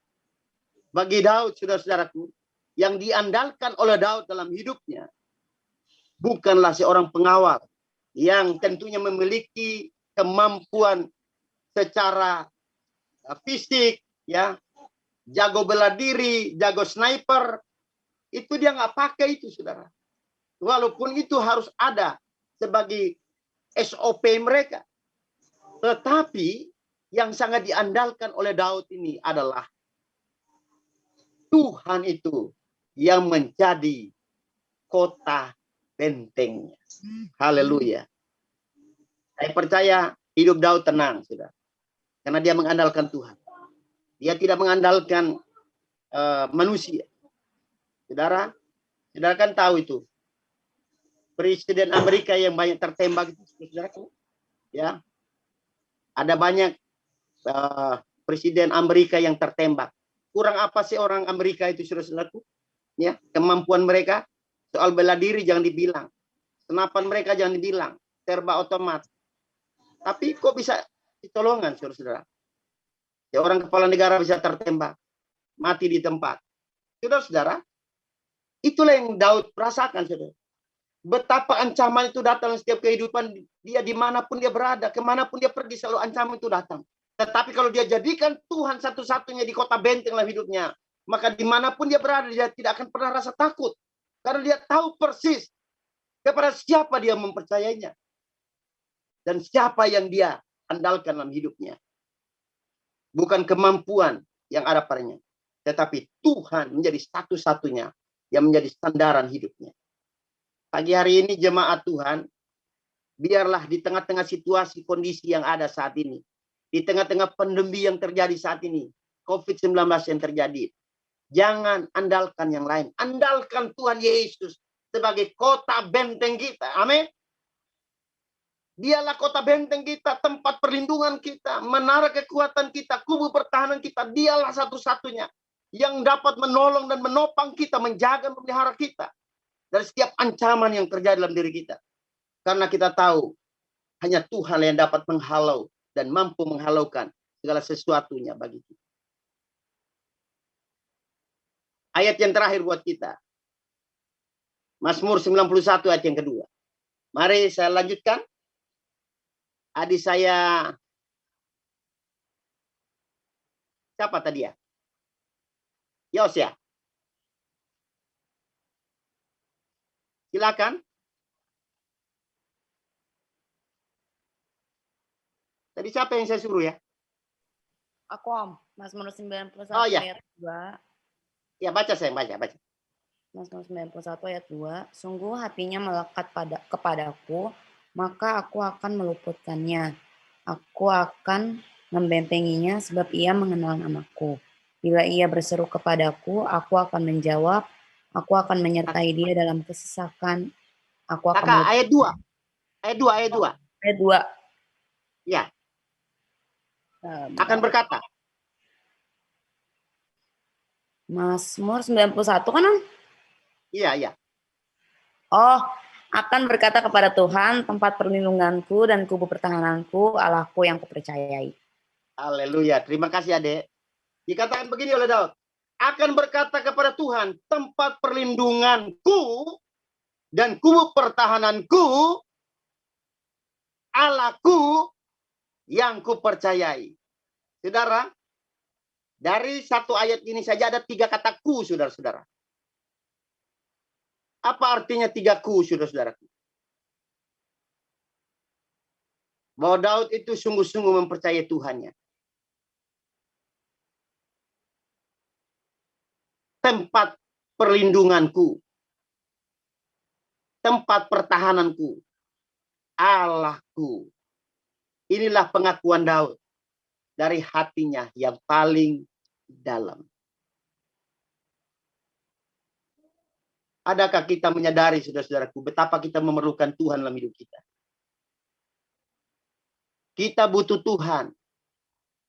Bagi Daud, saudara-saudaraku, yang diandalkan oleh Daud dalam hidupnya bukanlah seorang pengawal yang tentunya memiliki kemampuan secara fisik, ya, jago bela diri, jago sniper, itu dia nggak pakai itu, saudara. Walaupun itu harus ada sebagai SOP mereka, tetapi yang sangat diandalkan oleh Daud ini adalah Tuhan itu yang menjadi kota bentengnya. Haleluya. Saya percaya hidup Daud tenang, saudara. Karena dia mengandalkan Tuhan. Dia tidak mengandalkan manusia. Saudara kan tahu itu. Presiden Amerika yang banyak tertembak itu, saudara. Ya. Ada banyak presiden Amerika yang tertembak. Kurang apa sih orang Amerika itu, saudara-saudaraku? Ya, kemampuan mereka soal bela diri jangan dibilang. Senapan mereka jangan dibilang. Serba otomat. Tapi kok bisa ditolongan, saudara-saudara? Seorang kepala negara bisa tertembak, mati di tempat. Saudara-saudara, itulah yang Daud rasakan, saudara. Betapa ancaman itu datang setiap kehidupan dia, dimanapun dia berada, kemanapun dia pergi, selalu ancaman itu datang. Tetapi kalau dia jadikan Tuhan satu-satunya di kota benteng dalam hidupnya, maka dimanapun dia berada, dia tidak akan pernah rasa takut. Karena dia tahu persis kepada siapa dia mempercayainya. Dan siapa yang dia andalkan dalam hidupnya. Bukan kemampuan yang ada padanya, tetapi Tuhan menjadi satu-satunya yang menjadi sandaran hidupnya. Pagi hari ini jemaat Tuhan, biarlah di tengah-tengah situasi kondisi yang ada saat ini, di tengah-tengah pandemi yang terjadi saat ini, COVID-19 yang terjadi, jangan andalkan yang lain. Andalkan Tuhan Yesus sebagai kota benteng kita. Amin. Dialah kota benteng kita, tempat perlindungan kita, menara kekuatan kita, kubu pertahanan kita. Dialah satu-satunya yang dapat menolong dan menopang kita, menjaga, memelihara kita dari setiap ancaman yang terjadi dalam diri kita. Karena kita tahu hanya Tuhan yang dapat menghalau dan mampu menghalaukan segala sesuatunya bagi kita. Ayat yang terakhir buat kita. Mazmur 91 ayat yang kedua. Mari saya lanjutkan. Adik saya, siapa tadi ya? Yos ya? Silakan. Tadi siapa yang saya suruh ya? Aku Om, Mazmur 91 Oh, ya. ayat 2. Ya, baca saya, baca. Mazmur 91 ayat 2. Sungguh hatinya melekat kepadaku, maka aku akan meluputkannya. Aku akan membentenginya sebab ia mengenal namaku. Bila ia berseru kepadaku, aku akan menjawab. Aku akan menyertai dia dalam kesesakan. Aku akan Kakak, ayat 2. Ayat 2. Ayat 2. Ya. Akan berkata. Mazmur 91 kan? Iya. Oh, akan berkata kepada Tuhan, tempat perlindunganku dan kubu pertahananku, Allahku yang kupercayai. Haleluya. Terima kasih, Adek. Dikatakan begini oleh Daud. Akan berkata kepada Tuhan, tempat perlindunganku dan kubu pertahananku, Allahku yang kupercayai. Saudara, dari satu ayat ini saja ada 3 kata ku, saudara-saudara. Apa artinya 3 ku, saudara-saudara? Bahwa Daud itu sungguh-sungguh mempercayai Tuhannya. Tempat perlindunganku, tempat pertahananku, Allahku. Inilah pengakuan Daud dari hatinya yang paling dalam. Adakah kita menyadari, saudara-saudaraku, betapa kita memerlukan Tuhan dalam hidup kita? Kita butuh Tuhan.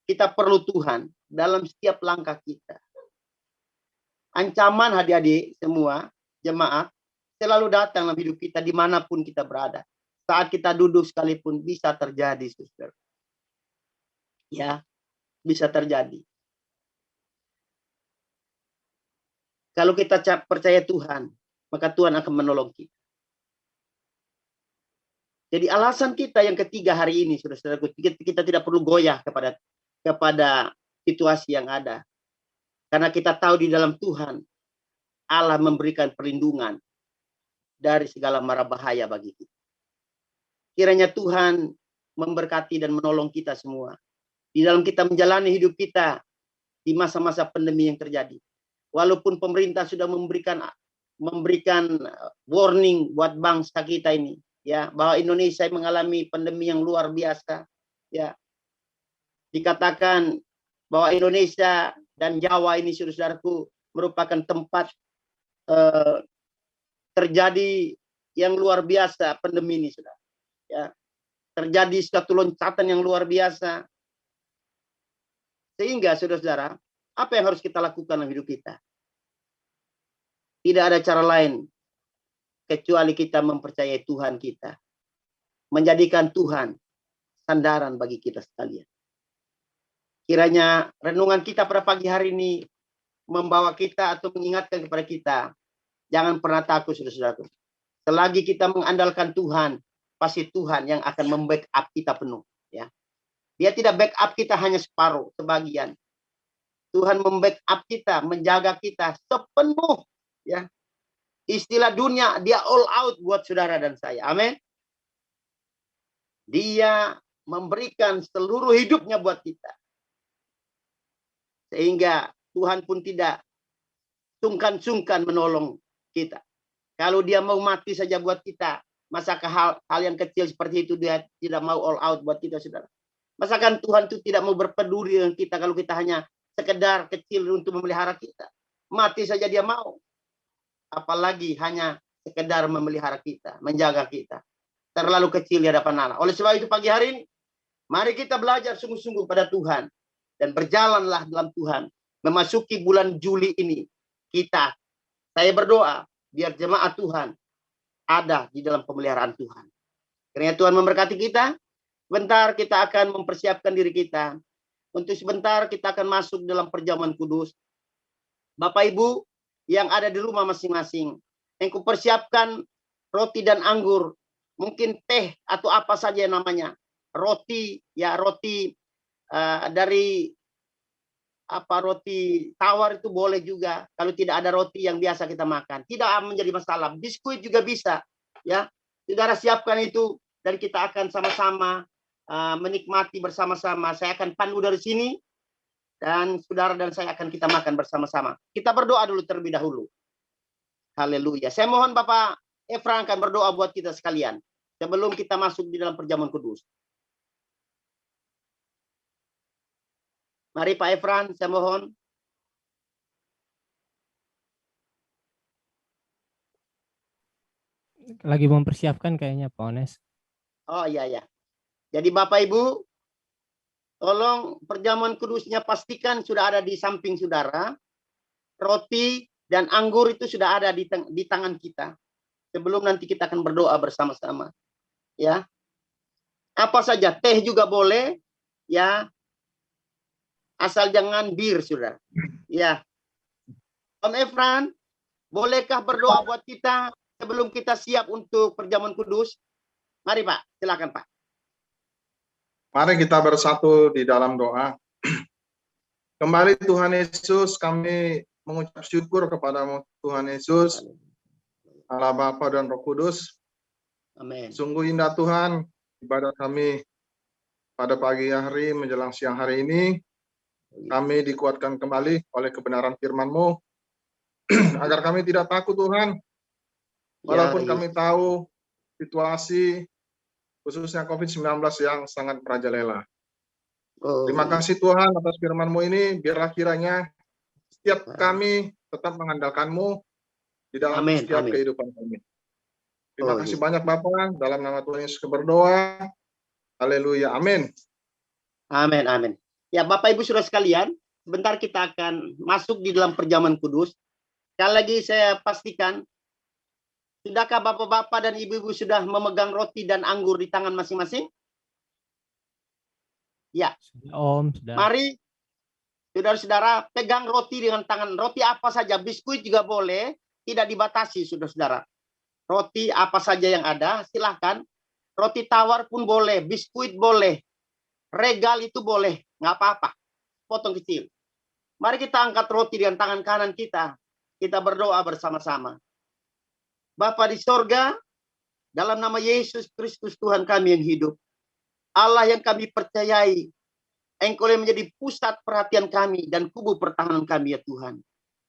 Kita perlu Tuhan dalam setiap langkah kita. Ancaman adik-adik semua, jemaat, selalu datang dalam hidup kita dimanapun kita berada. Saat kita duduk sekalipun bisa terjadi, saudara. Ya, bisa terjadi. Kalau kita percaya Tuhan, maka Tuhan akan menolong kita. Jadi alasan kita yang ketiga hari ini, saudara-saudaraku, kita tidak perlu goyah kepada situasi yang ada. Karena kita tahu di dalam Tuhan, Allah memberikan perlindungan dari segala mara bahaya bagi kita. Kiranya Tuhan memberkati dan menolong kita semua. Di dalam kita menjalani hidup kita di masa-masa pandemi yang terjadi. Walaupun pemerintah sudah memberikan warning buat bangsa kita ini, ya, bahwa Indonesia mengalami pandemi yang luar biasa, ya. Dikatakan bahwa Indonesia dan Jawa ini, saudara-saudaraku, merupakan tempat terjadi yang luar biasa pandemi ini, saudara. Ya, terjadi suatu loncatan yang luar biasa. Sehingga, saudara-saudara, apa yang harus kita lakukan dalam hidup kita? Tidak ada cara lain kecuali kita mempercayai Tuhan kita. Menjadikan Tuhan sandaran bagi kita sekalian. Kiranya renungan kita pada pagi hari ini membawa kita atau mengingatkan kepada kita, jangan pernah takut, saudara-saudaraku. Selagi kita mengandalkan Tuhan, pasti Tuhan yang akan membackup kita penuh. Ya, Dia tidak backup kita hanya separuh, sebagian. Tuhan membackup kita, menjaga kita sepenuh. Ya, istilah dunia, dia all out buat saudara dan saya. Amin. Dia memberikan seluruh hidupnya buat kita. Sehingga Tuhan pun tidak sungkan-sungkan menolong kita. Kalau dia mau mati saja buat kita, masakah hal yang kecil seperti itu dia tidak mau all out buat kita, saudara? Masakan Tuhan itu tidak mau berpeduli dengan kita kalau kita hanya sekedar kecil untuk memelihara kita? Mati saja dia mau. Apalagi hanya sekedar memelihara kita, menjaga kita. Terlalu kecil di hadapan Allah. Oleh sebab itu pagi hari ini, mari kita belajar sungguh-sungguh pada Tuhan. Dan berjalanlah dalam Tuhan. Memasuki bulan Juli ini, saya berdoa, biar jemaat Tuhan ada di dalam pemeliharaan Tuhan. Kiranya Tuhan memberkati kita. Sebentar kita akan mempersiapkan diri kita. Untuk sebentar kita akan masuk dalam perjamuan kudus. Bapak Ibu yang ada di rumah masing-masing, yang kupersiapkan roti dan anggur, mungkin teh atau apa saja namanya, roti, ya roti dari roti tawar itu boleh juga. Kalau tidak ada roti yang biasa kita makan, tidak menjadi masalah. Biskuit juga bisa, ya. Saudara siapkan itu dan kita akan sama-sama menikmati bersama-sama. Saya akan pandu dari sini dan saudara dan saya akan kita makan bersama-sama. Kita berdoa dulu terlebih dahulu. Haleluya. Saya mohon Bapak Efran akan berdoa buat kita sekalian sebelum kita masuk di dalam perjamuan kudus. Mari Pak Efran, saya mohon. Lagi mempersiapkan kayaknya Pak Ones. Oh iya. Jadi Bapak Ibu, Tolong perjamuan kudusnya pastikan sudah ada di samping saudara. Roti dan anggur itu sudah ada di tangan kita. Sebelum nanti kita akan berdoa bersama-sama. Ya. Apa saja, teh juga boleh. Ya. Asal jangan bir, saudara. Ya. Om Efran, bolehkah berdoa buat kita sebelum kita siap untuk perjamuan kudus? Mari Pak, silakan Pak. Mari kita bersatu di dalam doa. Kembali Tuhan Yesus, kami mengucap syukur kepada-Mu Tuhan Yesus, Allah Bapa dan Roh Kudus. Amin. Sungguh indah Tuhan, ibadah kami pada pagi hari menjelang siang hari ini. Kami dikuatkan kembali oleh kebenaran firman-Mu, agar kami tidak takut Tuhan, walaupun kami tahu situasi khususnya COVID-19 yang sangat merajalela. Terima kasih Tuhan atas firman-Mu ini, biarlah kiranya setiap kami tetap mengandalkan-Mu di dalam setiap kehidupan kami. Terima kasih banyak Bapak, dalam nama Tuhan Yesus berdoa. Haleluya, amin. Amin, amin. Ya Bapak Ibu Saudara sekalian, sebentar kita akan masuk di dalam perjamuan kudus. Sekali lagi saya pastikan, sudahkah Bapak-Bapak dan Ibu-Ibu sudah memegang roti dan anggur di tangan masing-masing? Ya. Om, sudah. Mari, saudara-saudara, pegang roti dengan tangan. Roti apa saja, biskuit juga boleh, tidak dibatasi, saudara-saudara. Roti apa saja yang ada, silahkan. Roti tawar pun boleh, biskuit boleh, regal itu boleh, nggak apa-apa. Potong kecil. Mari kita angkat roti dengan tangan kanan kita. Kita berdoa bersama-sama. Bapa di sorga, dalam nama Yesus Kristus Tuhan kami yang hidup, Allah yang kami percayai, Engkau yang menjadi pusat perhatian kami dan kubu pertahanan kami ya Tuhan.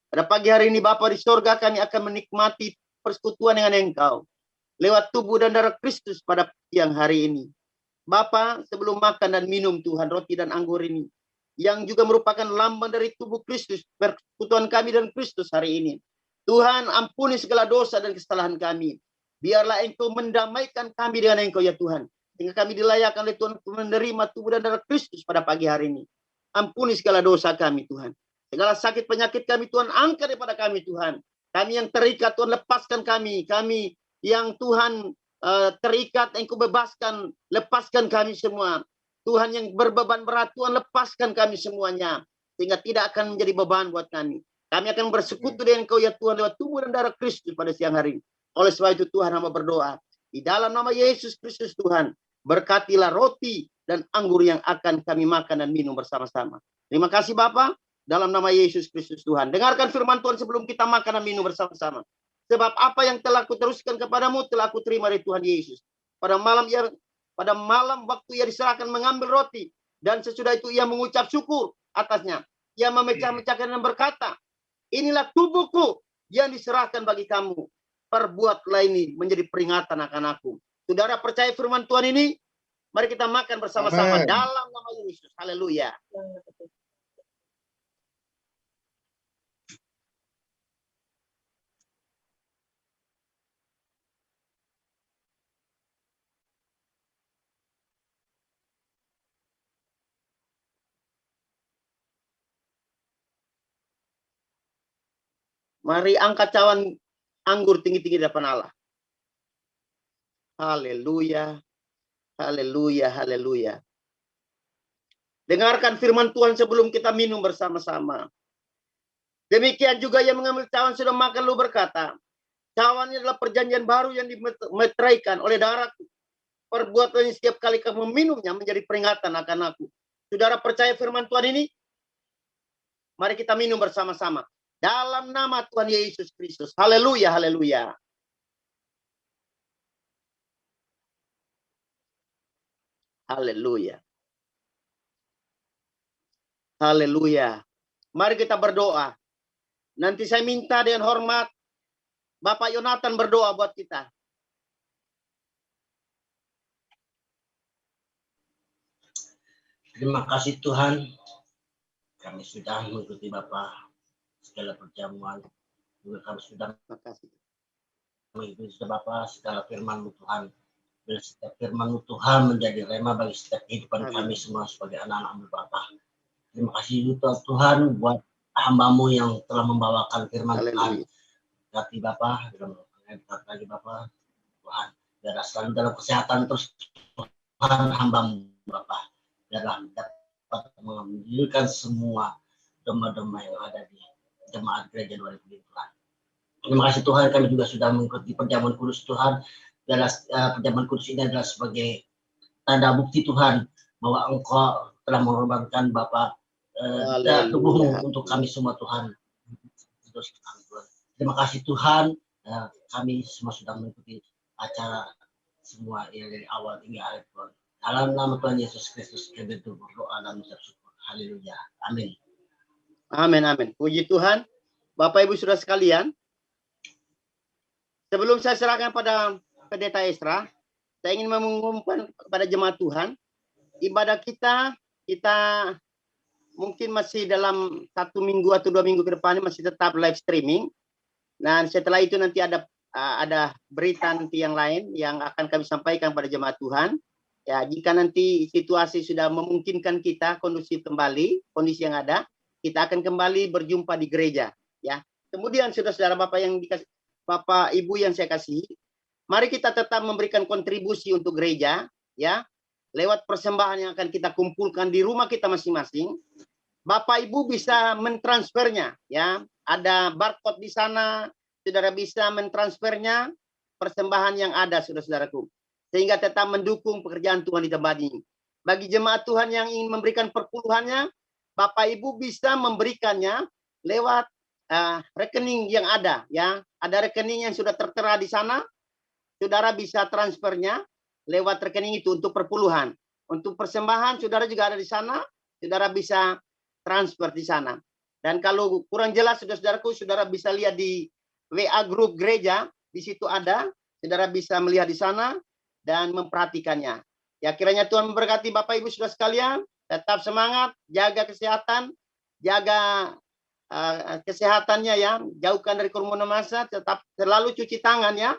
Pada pagi hari ini Bapa di sorga, kami akan menikmati persekutuan dengan Engkau lewat tubuh dan darah Kristus pada siang hari ini. Bapa, sebelum makan dan minum Tuhan roti dan anggur ini, yang juga merupakan lambang dari tubuh Kristus, persekutuan kami dan Kristus hari ini. Tuhan, ampuni segala dosa dan kesalahan kami. Biarlah Engkau mendamaikan kami dengan Engkau ya Tuhan. Sehingga kami dilayakkan oleh Tuhan untuk menerima tubuh dan darah Kristus pada pagi hari ini. Ampuni segala dosa kami Tuhan. Segala sakit penyakit kami Tuhan angkat daripada kami Tuhan. Kami yang terikat Tuhan lepaskan kami. Kami yang Tuhan terikat Engkau bebaskan. Lepaskan kami semua. Tuhan yang berbeban berat Tuhan lepaskan kami semuanya. Sehingga tidak akan menjadi beban buat kami. Kami akan bersekutu dengan Engkau ya Tuhan lewat tubuh dan darah Kristus pada siang hari ini. Oleh sebab itu Tuhan hamba berdoa. Di dalam nama Yesus Kristus Tuhan. Berkatilah roti dan anggur yang akan kami makan dan minum bersama-sama. Terima kasih Bapa. Dalam nama Yesus Kristus Tuhan. Dengarkan firman Tuhan sebelum kita makan dan minum bersama-sama. Sebab apa yang telah kuteruskan kepadamu telah kuterima dari Tuhan Yesus. Pada malam waktu ia diserahkan mengambil roti. Dan sesudah itu ia mengucap syukur atasnya. Ia memecah-mecahkan dan berkata, inilah tubuhku yang diserahkan bagi kamu. Perbuatlah ini menjadi peringatan akan aku. Saudara percaya firman Tuhan ini? Mari kita makan bersama-sama dalam nama Yesus. Haleluya. Mari angkat cawan anggur tinggi-tinggi di depan Allah. Haleluya. Haleluya. Haleluya. Dengarkan firman Tuhan sebelum kita minum bersama-sama. Demikian juga yang mengambil cawan sudah makan lalu berkata, cawan ini adalah perjanjian baru yang dimeteraikan oleh darahku. Perbuatannya setiap kali kamu meminumnya menjadi peringatan akan aku. Saudara percaya firman Tuhan ini? Mari kita minum bersama-sama. Dalam nama Tuhan Yesus Kristus. Haleluya, haleluya. Haleluya. Haleluya. Mari kita berdoa. Nanti saya minta dengan hormat Bapak Yonatan berdoa buat kita. Terima kasih Tuhan. Kami sudah mengikuti Bapak segala perjamuan. Juga kami sudah mengikuti Bapak segala firman-Mu Tuhan. Bila setiap firman Tuhan menjadi rema bagi setiap kehidupan kami semua sebagai anak-anak Bapa. Terima kasih Tuhan buat hamba-Mu yang telah membawakan firman Tuhan. Berkati Bapa, lagi Bapa, Tuhan. Biarlah selalu dalam kesehatan terus Tuhan hamba-Mu Bapa. Biarlah dapat mengambilkan semua domba-domba yang ada di jemaat gereja 2000 Tuhan. Terima kasih Tuhan, kami juga sudah mengikuti perjamuan kudus Tuhan. Biarlah perjamuan kudus ini adalah sebagai tanda bukti Tuhan bahwa Engkau telah mengorbankan Bapa tubuh-Mu untuk kami semua Tuhan. Terima kasih Tuhan, kami semua sudah mengikuti acara semua yang dari awal hingga akhir Tuhan. Dalam nama Tuhan Yesus Kristus kami berdoa dan mengucap syukur. Haleluya. Amin. Amin, amin. Puji Tuhan. Bapak Ibu Saudara sekalian, sebelum saya serahkan pada Pendeta Esra, saya ingin mengumumkan kepada jemaat Tuhan, ibadah kita mungkin masih dalam 1 minggu atau 2 minggu ke depan masih tetap live streaming. Dan setelah itu nanti ada berita nanti yang lain yang akan kami sampaikan pada jemaat Tuhan. Ya, jika nanti situasi sudah memungkinkan kita kondusif kembali, kondisi yang ada, kita akan kembali berjumpa di gereja. Ya, kemudian saudara-saudara Bapak Ibu yang saya kasihi, mari kita tetap memberikan kontribusi untuk gereja, ya, lewat persembahan yang akan kita kumpulkan di rumah kita masing-masing. Bapak Ibu bisa mentransfernya, ya, ada barcode di sana, saudara bisa mentransfernya persembahan yang ada, saudara-saudaraku, sehingga tetap mendukung pekerjaan Tuhan di tempat ini. Bagi jemaat Tuhan yang ingin memberikan perpuluhannya, Bapak Ibu bisa memberikannya lewat rekening yang ada, ya. Ada rekening yang sudah tertera di sana. Saudara bisa transfernya lewat rekening itu untuk perpuluhan. Untuk persembahan, saudara juga ada di sana. Saudara bisa transfer di sana. Dan kalau kurang jelas, saudara-saudaraku, saudara bisa lihat di WA grup gereja. Di situ ada. Saudara bisa melihat di sana dan memperhatikannya. Ya, kiranya Tuhan memberkati Bapak Ibu saudara sekalian. Tetap semangat, jaga kesehatan, jaga kesehatannya ya, jauhkan dari kerumunan massa, tetap selalu cuci tangan ya,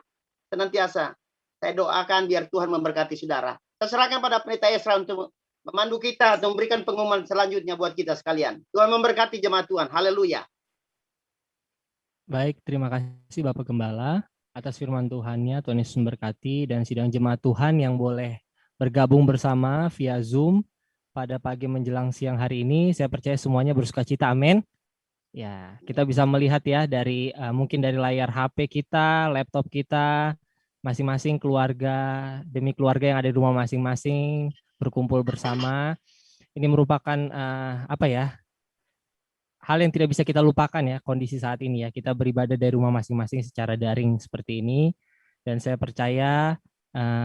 senantiasa. Saya doakan biar Tuhan memberkati saudara. Saya serahkan pada Pendeta Esra untuk memandu kita atau memberikan pengumuman selanjutnya buat kita sekalian. Tuhan memberkati jemaat Tuhan. Haleluya. Baik, terima kasih Bapak Gembala atas firman Tuhannya. Tuhan Yesus memberkati, dan sidang jemaat Tuhan yang boleh bergabung bersama via Zoom pada pagi menjelang siang hari ini. Saya percaya semuanya bersukacita. Amin. Ya, kita bisa melihat ya dari mungkin dari layar HP kita, laptop kita, masing-masing keluarga demi keluarga yang ada di rumah masing-masing berkumpul bersama. Ini merupakan hal yang tidak bisa kita lupakan ya, kondisi saat ini ya. Kita beribadah dari rumah masing-masing secara daring seperti ini, dan saya percaya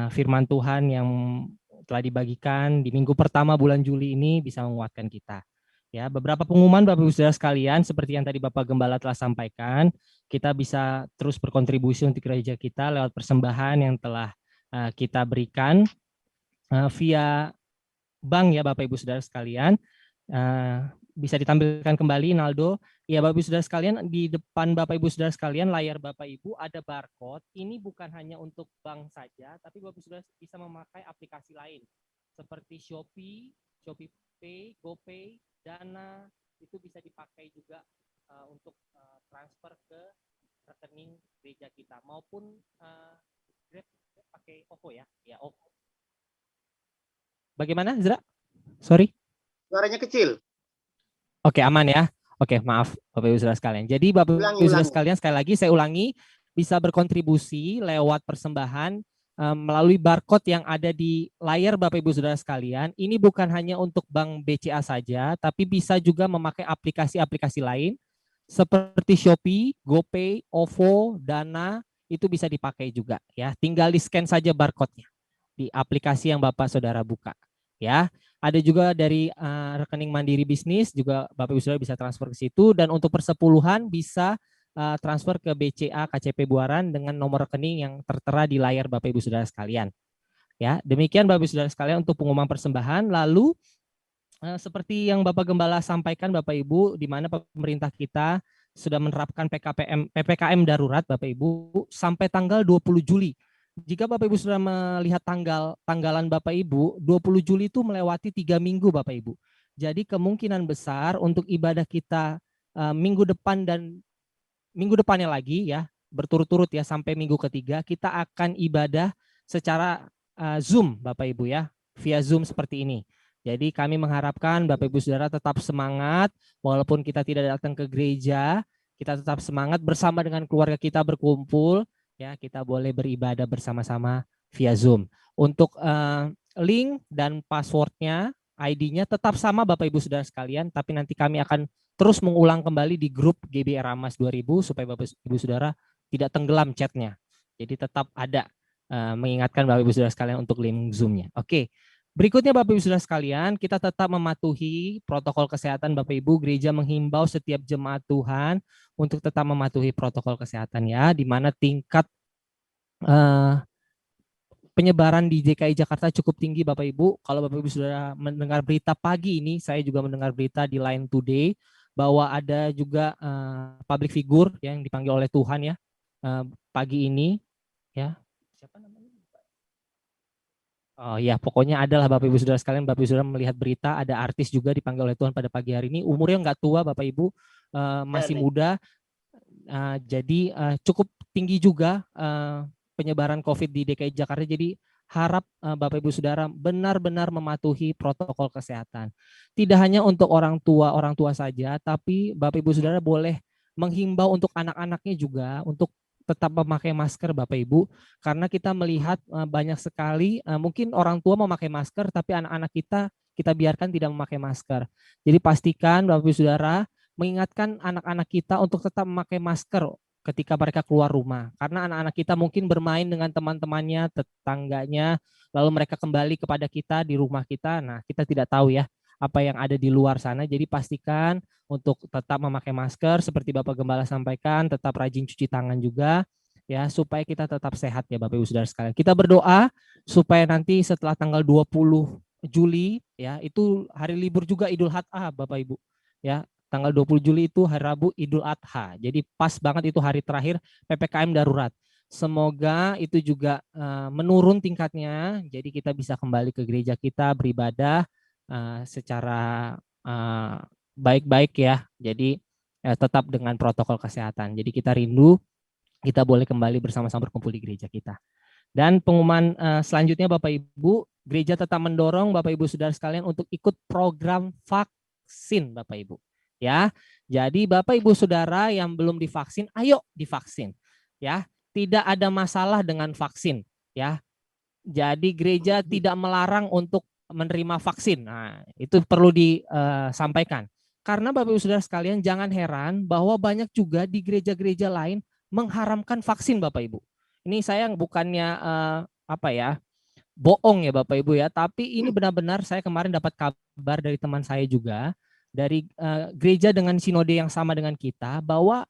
firman Tuhan yang telah dibagikan di minggu pertama bulan Juli ini bisa menguatkan kita. Ya, beberapa pengumuman Bapak Ibu Saudara sekalian, seperti yang tadi Bapak Gembala telah sampaikan, kita bisa terus berkontribusi untuk gereja kita lewat persembahan yang telah kita berikan via bank ya Bapak Ibu Saudara sekalian. Bisa ditampilkan kembali Naldo. Ya Bapak Ibu Saudara sekalian, di depan Bapak Ibu Saudara sekalian, layar Bapak Ibu ada barcode. Ini bukan hanya untuk bank saja, tapi Bapak Ibu Saudara bisa memakai aplikasi lain seperti Shopee, Shopee Pay, GoPay, Dana, itu bisa dipakai juga untuk transfer ke rekening gereja kita, maupun Grab pakai OVO ya. Ya, OVO. Bagaimana, Zra? Sorry. Suaranya kecil. Oke, aman ya. Oke, maaf Bapak Ibu Saudara sekalian. Jadi Bapak Ibu Saudara sekalian, sekali lagi saya ulangi, bisa berkontribusi lewat persembahan melalui barcode yang ada di layar Bapak Ibu Saudara sekalian. Ini bukan hanya untuk Bank BCA saja, tapi bisa juga memakai aplikasi-aplikasi lain seperti Shopee, GoPay, OVO, Dana, itu bisa dipakai juga ya. Tinggal di-scan saja barcode-nya di aplikasi yang Bapak Saudara buka ya. Ada juga dari rekening Mandiri Bisnis juga Bapak Ibu Saudara bisa transfer ke situ, dan untuk persepuluhan bisa transfer ke BCA KCP Buaran dengan nomor rekening yang tertera di layar Bapak Ibu Saudara sekalian. Ya, demikian Bapak Ibu Saudara sekalian untuk pengumuman persembahan. Lalu seperti yang Bapak Gembala sampaikan Bapak Ibu, di mana pemerintah kita sudah menerapkan PPKM darurat Bapak Ibu sampai tanggal 20 Juli. jika Bapak Ibu Saudara melihat tanggalan Bapak Ibu, 20 Juli itu melewati 3 minggu Bapak Ibu. Jadi kemungkinan besar untuk ibadah kita minggu depan dan minggu depannya lagi ya, berturut-turut ya sampai minggu ketiga, kita akan ibadah secara Zoom Bapak Ibu ya, via Zoom seperti ini. Jadi kami mengharapkan Bapak Ibu Saudara tetap semangat, walaupun kita tidak datang ke gereja, kita tetap semangat bersama dengan keluarga kita berkumpul, ya kita boleh beribadah bersama-sama via Zoom. Untuk link dan passwordnya, ID-nya tetap sama Bapak Ibu Saudara sekalian, tapi nanti kami akan terus mengulang kembali di grup GBR Ramas 2000 supaya Bapak Ibu Saudara tidak tenggelam chatnya. Jadi tetap ada mengingatkan Bapak Ibu Saudara sekalian untuk link Zoom-nya. Oke. Berikutnya Bapak Ibu Saudara sekalian, kita tetap mematuhi protokol kesehatan Bapak Ibu. Gereja menghimbau setiap jemaat Tuhan untuk tetap mematuhi protokol kesehatan ya, di mana tingkat penyebaran di DKI Jakarta cukup tinggi Bapak Ibu. Kalau Bapak Ibu Saudara mendengar berita pagi ini, saya juga mendengar berita di Line Today bahwa ada juga public figure yang dipanggil oleh Tuhan ya pagi ini ya. Siapa namanya? Oh ya, pokoknya adalah Bapak Ibu Saudara sekalian, Bapak Ibu Saudara melihat berita ada artis juga dipanggil oleh Tuhan pada pagi hari ini. Umurnya nggak tua Bapak Ibu, masih muda. Jadi cukup tinggi juga penyebaran COVID di DKI Jakarta. Jadi harap Bapak Ibu Saudara benar-benar mematuhi protokol kesehatan. Tidak hanya untuk orang tua saja, tapi Bapak Ibu Saudara boleh menghimbau untuk anak-anaknya juga untuk tetap memakai masker Bapak Ibu, karena kita melihat banyak sekali mungkin orang tua memakai masker tapi anak-anak kita biarkan tidak memakai masker. Jadi pastikan Bapak Ibu Saudara mengingatkan anak-anak kita untuk tetap memakai masker ketika mereka keluar rumah, karena anak-anak kita mungkin bermain dengan teman-temannya, tetangganya, lalu mereka kembali kepada kita di rumah kita. Nah, kita tidak tahu ya apa yang ada di luar sana. Jadi pastikan untuk tetap memakai masker seperti Bapak Gembala sampaikan, tetap rajin cuci tangan juga ya supaya kita tetap sehat ya Bapak Ibu Saudara sekalian. Kita berdoa supaya nanti setelah tanggal 20 Juli ya, itu hari libur juga Idul Adha Bapak Ibu. Ya, tanggal 20 Juli itu hari Rabu Idul Adha. Jadi pas banget itu hari terakhir PPKM darurat. Semoga itu juga menurun tingkatnya, jadi kita bisa kembali ke gereja kita beribadah secara baik-baik ya. Jadi tetap dengan protokol kesehatan. Jadi kita rindu kita boleh kembali bersama-sama berkumpul di gereja kita. Dan pengumuman selanjutnya Bapak Ibu, gereja tetap mendorong Bapak Ibu Saudara sekalian untuk ikut program vaksin Bapak Ibu. Ya. Jadi Bapak Ibu Saudara yang belum divaksin, ayo divaksin. Ya. Tidak ada masalah dengan vaksin ya. Jadi gereja tidak melarang untuk menerima vaksin. Nah, itu perlu disampaikan. Karena Bapak Ibu Saudara sekalian jangan heran bahwa banyak juga di gereja-gereja lain mengharamkan vaksin Bapak Ibu. Ini saya bukannya bohong ya Bapak Ibu ya, tapi ini benar-benar saya kemarin dapat kabar dari teman saya juga dari gereja dengan sinode yang sama dengan kita bahwa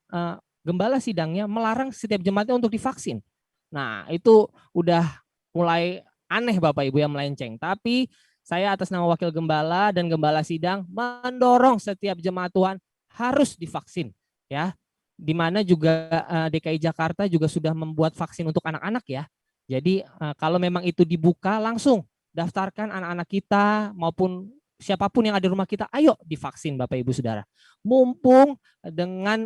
gembala sidangnya melarang setiap jemaatnya untuk divaksin. Nah, itu udah mulai aneh Bapak Ibu yang melenceng. Tapi saya atas nama wakil gembala dan gembala sidang mendorong setiap jemaat Tuhan harus divaksin ya. Di mana juga DKI Jakarta juga sudah membuat vaksin untuk anak-anak ya. Jadi kalau memang itu dibuka langsung daftarkan anak-anak kita maupun siapapun yang ada di rumah kita, ayo divaksin Bapak Ibu Saudara. Mumpung dengan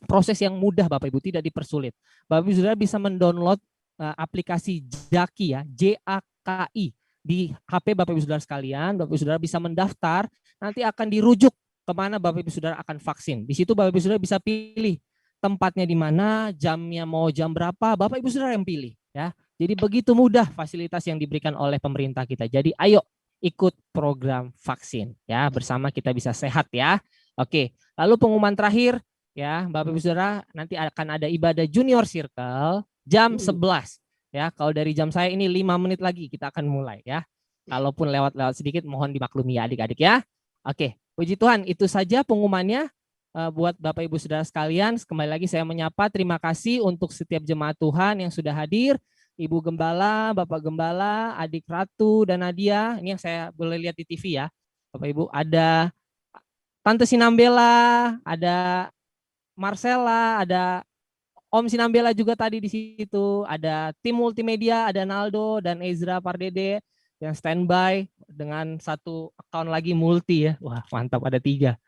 proses yang mudah Bapak Ibu, tidak dipersulit. Bapak Ibu Saudara bisa mendownload aplikasi Jaki ya, JAKI di HP Bapak Ibu Saudara sekalian. Bapak Ibu Saudara bisa mendaftar, nanti akan dirujuk kemana Bapak Ibu Saudara akan vaksin. Di situ Bapak Ibu Saudara bisa pilih tempatnya di mana, jamnya mau jam berapa, Bapak Ibu Saudara yang pilih ya. Jadi begitu mudah fasilitas yang diberikan oleh pemerintah kita. Jadi ayo ikut program vaksin ya, bersama kita bisa sehat ya. Oke, lalu pengumuman terakhir ya, Bapak Ibu Saudara, nanti akan ada ibadah Junior Circle jam 11 ya. Kalau dari jam saya ini 5 menit lagi kita akan mulai ya. Kalaupun lewat sedikit mohon dimaklumi ya adik-adik ya. Oke, puji Tuhan, itu saja pengumumannya buat Bapak Ibu Saudara sekalian. Kembali lagi saya menyapa, terima kasih untuk setiap jemaat Tuhan yang sudah hadir. Ibu Gembala, Bapak Gembala, Adik Ratu dan Nadia. Ini yang saya boleh lihat di TV ya. Bapak Ibu, ada Tante Sinambela, ada Marcella, ada Om Sinambela juga tadi di situ, ada tim multimedia, ada Naldo dan Ezra Pardede yang standby dengan satu account lagi multi ya. Wah, mantap, ada 3.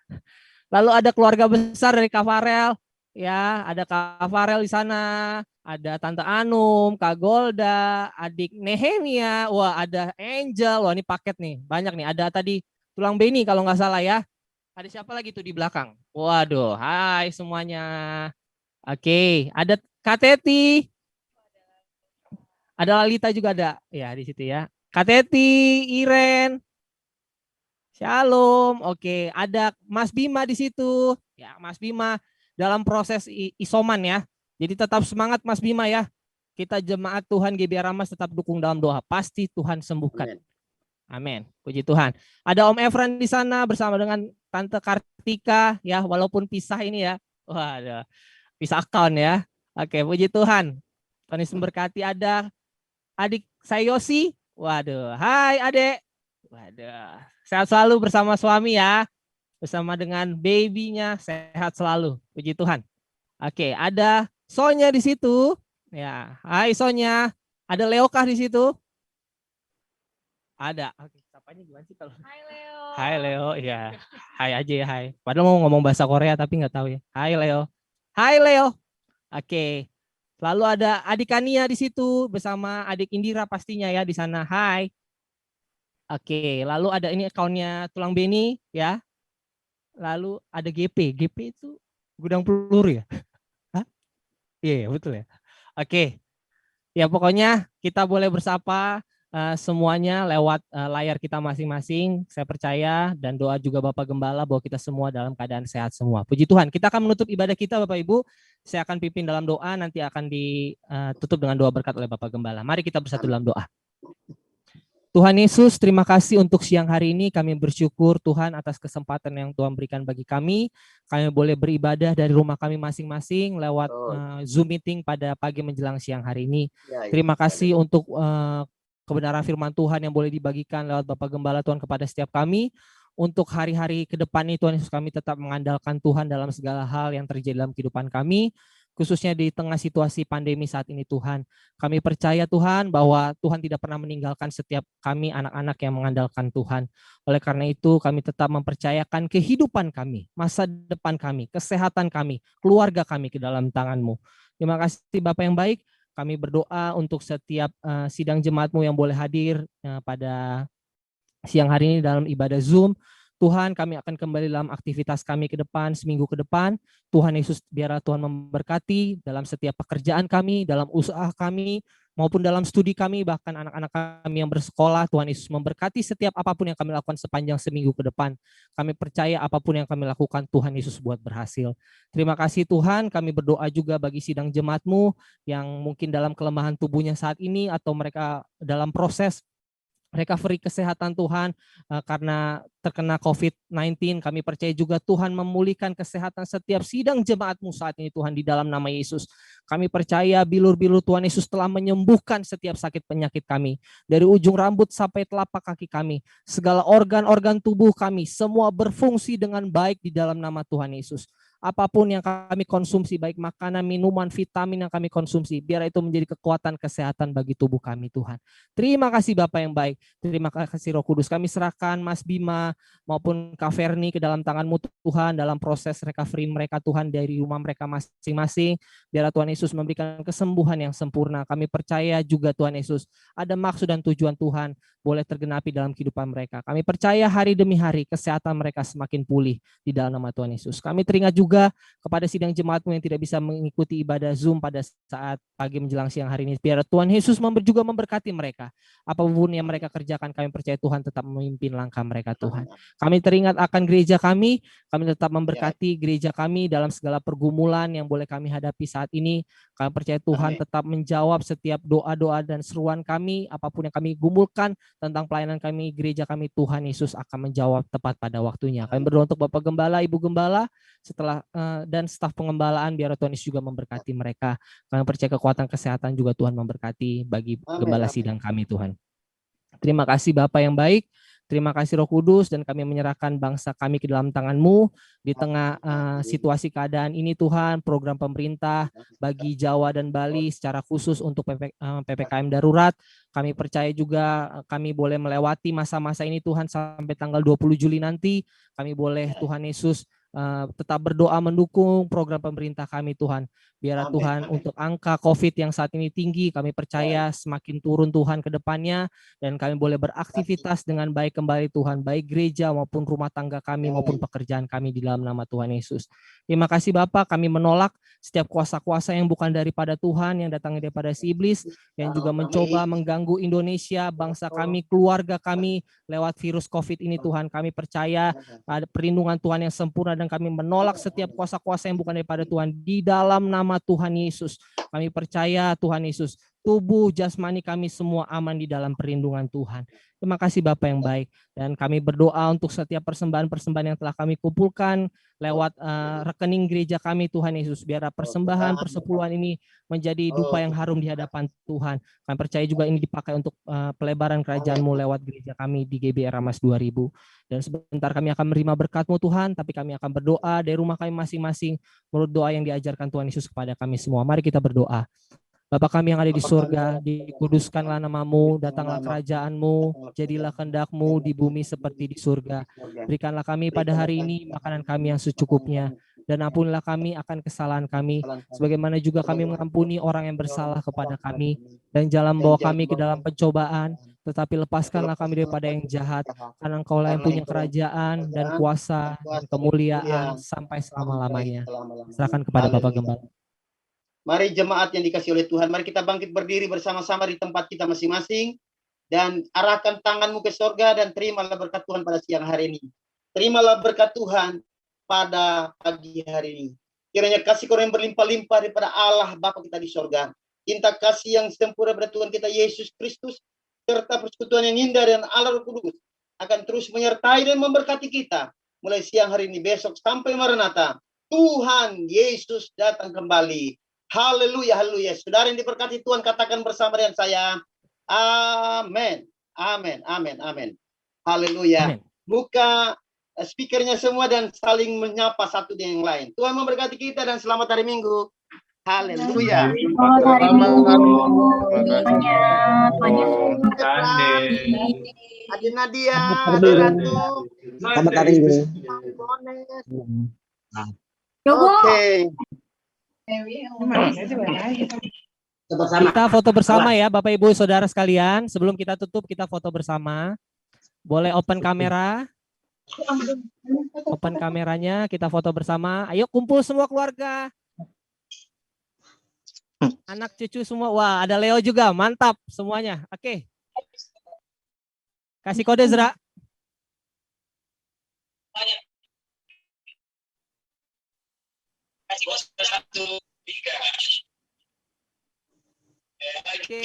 Lalu ada keluarga besar dari Kak Farel, ya, ada Kak Farel di sana, ada Tante Anum, Kak Golda, adik Nehemia, wah ada Angel, wah ini paket nih, banyak nih. Ada tadi Tulang Beni kalau nggak salah ya. Ada siapa lagi tuh di belakang? Waduh, hai semuanya. Oke, ada Kak Teti. Ada Lalita juga ada ya di situ ya. Kak Teti, Iren. Shalom. Oke, ada Mas Bima di situ. Ya, Mas Bima dalam proses isoman ya. Jadi tetap semangat Mas Bima ya. Kita jemaat Tuhan GBI Ramas tetap dukung dalam doa. Pasti Tuhan sembuhkan. Amin. Puji Tuhan. Ada Om Efran di sana bersama dengan Tante Kartika ya, walaupun pisah ini ya. Waduh. Pisah account ya. Oke, puji Tuhan. Tuhan Yesus memberkati. Ada adik saya Yosi. Waduh. Hai adik. Waduh. Sehat selalu bersama suami ya. Bersama dengan babynya, sehat selalu. Puji Tuhan. Oke, ada Sonya di situ. Ya, hai Sonya. Ada Leokah di situ? Ada. Oke, sapanya gimana sih kalau? Hai Leo. Hai Leo, ya. Hai aja ya, hai. Padahal mau ngomong bahasa Korea tapi nggak tahu ya. Hai Leo. Hai Leo. Oke. Lalu ada adik Kania di situ bersama adik Indira pastinya ya di sana. Hai. Oke, lalu ada ini akunnya Tulang Beni ya. Lalu ada GP. GP itu gudang peluru ya? Hah? Iya, betul ya. Oke. Ya pokoknya kita boleh bersapa semuanya lewat layar kita masing-masing. Saya percaya dan doa juga Bapak Gembala bahwa kita semua dalam keadaan sehat semua. Puji Tuhan. Kita akan menutup ibadah kita Bapak Ibu. Saya akan pimpin dalam doa, nanti akan ditutup dengan doa berkat oleh Bapak Gembala. Mari kita bersatu dalam doa. Tuhan Yesus, terima kasih untuk siang hari ini. Kami bersyukur Tuhan atas kesempatan yang Tuhan berikan bagi kami. Kami boleh beribadah dari rumah kami masing-masing lewat Zoom meeting pada pagi menjelang siang hari ini. Terima kasih untuk kebenaran firman Tuhan yang boleh dibagikan lewat Bapak Gembala Tuhan kepada setiap kami. Untuk hari-hari ke depan ini Tuhan Yesus, kami tetap mengandalkan Tuhan dalam segala hal yang terjadi dalam kehidupan kami. Khususnya di tengah situasi pandemi saat ini Tuhan. Kami percaya Tuhan bahwa Tuhan tidak pernah meninggalkan setiap kami anak-anak yang mengandalkan Tuhan. Oleh karena itu kami tetap mempercayakan kehidupan kami, masa depan kami, kesehatan kami, keluarga kami ke dalam tangan-Mu. Terima kasih Bapak yang baik. Kami berdoa untuk setiap sidang jemaat-Mu yang boleh hadir pada siang hari ini dalam ibadah Zoom. Tuhan, kami akan kembali dalam aktivitas kami ke depan, seminggu ke depan. Tuhan Yesus, biarlah Tuhan memberkati dalam setiap pekerjaan kami, dalam usaha kami, maupun dalam studi kami, bahkan anak-anak kami yang bersekolah. Tuhan Yesus memberkati setiap apapun yang kami lakukan sepanjang seminggu ke depan. Kami percaya apapun yang kami lakukan, Tuhan Yesus buat berhasil. Terima kasih Tuhan, kami berdoa juga bagi sidang jemaat-Mu yang mungkin dalam kelemahan tubuhnya saat ini, atau mereka dalam proses recovery kesehatan Tuhan karena terkena COVID-19. Kami percaya juga Tuhan memulihkan kesehatan setiap sidang jemaat-Mu saat ini Tuhan di dalam nama Yesus. Kami percaya bilur-bilur Tuhan Yesus telah menyembuhkan setiap sakit penyakit kami. Dari ujung rambut sampai telapak kaki kami. Segala organ-organ tubuh kami semua berfungsi dengan baik di dalam nama Tuhan Yesus. Apapun yang kami konsumsi, baik makanan, minuman, vitamin yang kami konsumsi, biar itu menjadi kekuatan kesehatan bagi tubuh kami Tuhan. Terima kasih Bapak yang baik, terima kasih Roh Kudus. Kami serahkan Mas Bima maupun Kak Ferni ke dalam tangan-Mu Tuhan, dalam proses recovery mereka Tuhan dari rumah mereka masing-masing. Biarlah Tuhan Yesus memberikan kesembuhan yang sempurna. Kami percaya juga Tuhan Yesus ada maksud dan tujuan Tuhan boleh tergenapi dalam kehidupan mereka. Kami percaya hari demi hari kesehatan mereka semakin pulih di dalam nama Tuhan Yesus. Kami teringat juga kepada sidang jemaat-Mu yang tidak bisa mengikuti ibadah Zoom pada saat pagi menjelang siang hari ini. Biar Tuhan Yesus juga memberkati mereka. Apapun yang mereka kerjakan, kami percaya Tuhan tetap memimpin langkah mereka Tuhan. Kami teringat akan gereja kami tetap memberkati gereja kami dalam segala pergumulan yang boleh kami hadapi saat ini. Kami percaya Tuhan tetap menjawab setiap doa-doa dan seruan kami, apapun yang kami gumulkan tentang pelayanan kami, gereja kami, Tuhan Yesus akan menjawab tepat pada waktunya. Kami berdoa untuk Bapak Gembala, Ibu Gembala, setelah dan staf pengembalaan, biar Tuhan Yesus juga memberkati mereka. Kami percaya kekuatan kesehatan juga Tuhan memberkati bagi gembala sidang kami Tuhan. Terima kasih Bapak yang baik. Terima kasih Roh Kudus, dan kami menyerahkan bangsa kami ke dalam tangan-Mu di tengah situasi keadaan ini Tuhan. Program pemerintah bagi Jawa dan Bali secara khusus untuk PPKM darurat, kami percaya juga kami boleh melewati masa-masa ini Tuhan sampai tanggal 20 Juli nanti. Kami boleh Tuhan Yesus tetap berdoa mendukung program pemerintah kami Tuhan. Biar Tuhan untuk angka COVID yang saat ini tinggi, kami percaya semakin turun Tuhan ke depannya, dan kami boleh beraktivitas dengan baik kembali Tuhan, baik gereja maupun rumah tangga kami maupun pekerjaan kami di dalam nama Tuhan Yesus. Terima kasih Bapa, kami menolak setiap kuasa-kuasa yang bukan daripada Tuhan, yang datang daripada si iblis, yang juga mencoba mengganggu Indonesia, bangsa kami, keluarga kami lewat virus COVID ini Tuhan. Kami percaya ada perlindungan Tuhan yang sempurna, dan kami menolak setiap kuasa-kuasa yang bukan daripada Tuhan di dalam nama Tuhan Yesus. Kami percaya Tuhan Yesus, tubuh jasmani kami semua aman di dalam perlindungan Tuhan. Terima kasih Bapa yang baik, dan kami berdoa untuk setiap persembahan-persembahan yang telah kami kumpulkan lewat rekening gereja kami Tuhan Yesus. Biar persembahan persepuluhan ini menjadi dupa yang harum di hadapan Tuhan. Kami percaya juga ini dipakai untuk pelebaran kerajaan-Mu lewat gereja kami di GBR Ramas 2000. Dan sebentar kami akan menerima berkat-Mu Tuhan, tapi kami akan berdoa dari rumah kami masing-masing menurut doa yang diajarkan Tuhan Yesus kepada kami semua. Mari kita berdoa. Bapa kami yang ada di surga, dikuduskanlah nama-Mu, datanglah kerajaan-Mu, jadilah kehendak-Mu di bumi seperti di surga. Berikanlah kami pada hari ini makanan kami yang secukupnya, dan ampunilah kami akan kesalahan kami, sebagaimana juga kami mengampuni orang yang bersalah kepada kami, dan jangan bawa kami ke dalam pencobaan, tetapi lepaskanlah kami daripada yang jahat, karena Engkaulah yang punya kerajaan dan kuasa dan kemuliaan sampai selama-lamanya. Serahkan kepada Bapak Gembala. Mari jemaat yang dikasih oleh Tuhan, mari kita bangkit berdiri bersama-sama di tempat kita masing-masing, dan arahkan tanganmu ke surga dan terimalah berkat Tuhan pada siang hari ini. Terimalah berkat Tuhan pada pagi hari ini. Kiranya kasih Tuhan yang berlimpah-limpah daripada Allah Bapa kita di surga, cinta kasih yang sempurna pada Tuhan kita Yesus Kristus, serta persekutuan yang indah dan Allah Roh Kudus akan terus menyertai dan memberkati kita mulai siang hari ini, besok sampai Maranatha. Tuhan Yesus datang kembali. Haleluya, haleluya. Saudara yang diberkati Tuhan, katakan bersama dengan saya, amin, amin, amin, amin. Haleluya. Buka speakernya semua dan saling menyapa satu dengan yang lain. Tuhan memberkati kita dan selamat hari Minggu. Haleluya. Selamat hari Minggu. Adi Nadia, Adi Ratu. Selamat hari Minggu. Oke. Kita foto bersama ya Bapak Ibu Saudara sekalian. Sebelum kita tutup, kita foto bersama. Boleh open kamera. Open kameranya, kita foto bersama. Ayo kumpul semua keluarga. Anak cucu semua. Wah, ada Leo juga. Mantap semuanya. Oke. Kasih kode Zra. Oke,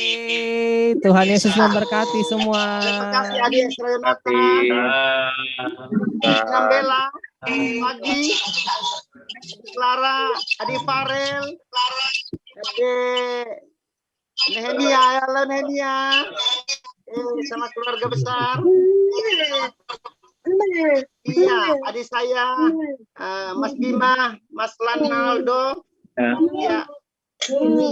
Tuhan Yesus memberkati semua. Terima kasih Adi Esra Yonatan, Bella, Pagi, Clara, Adi Farel, Ade Nehemia, halo Nehemia, sama keluarga besar. Iya, adik saya, Mas Bima, Mas Lanaldo, ya,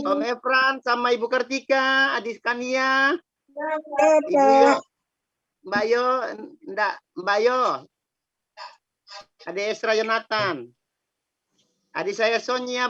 Om Efran, sama Ibu Kartika, adik Kania, Ibu Mbak Yo, adik Esra Yonatan, adik saya Sonia,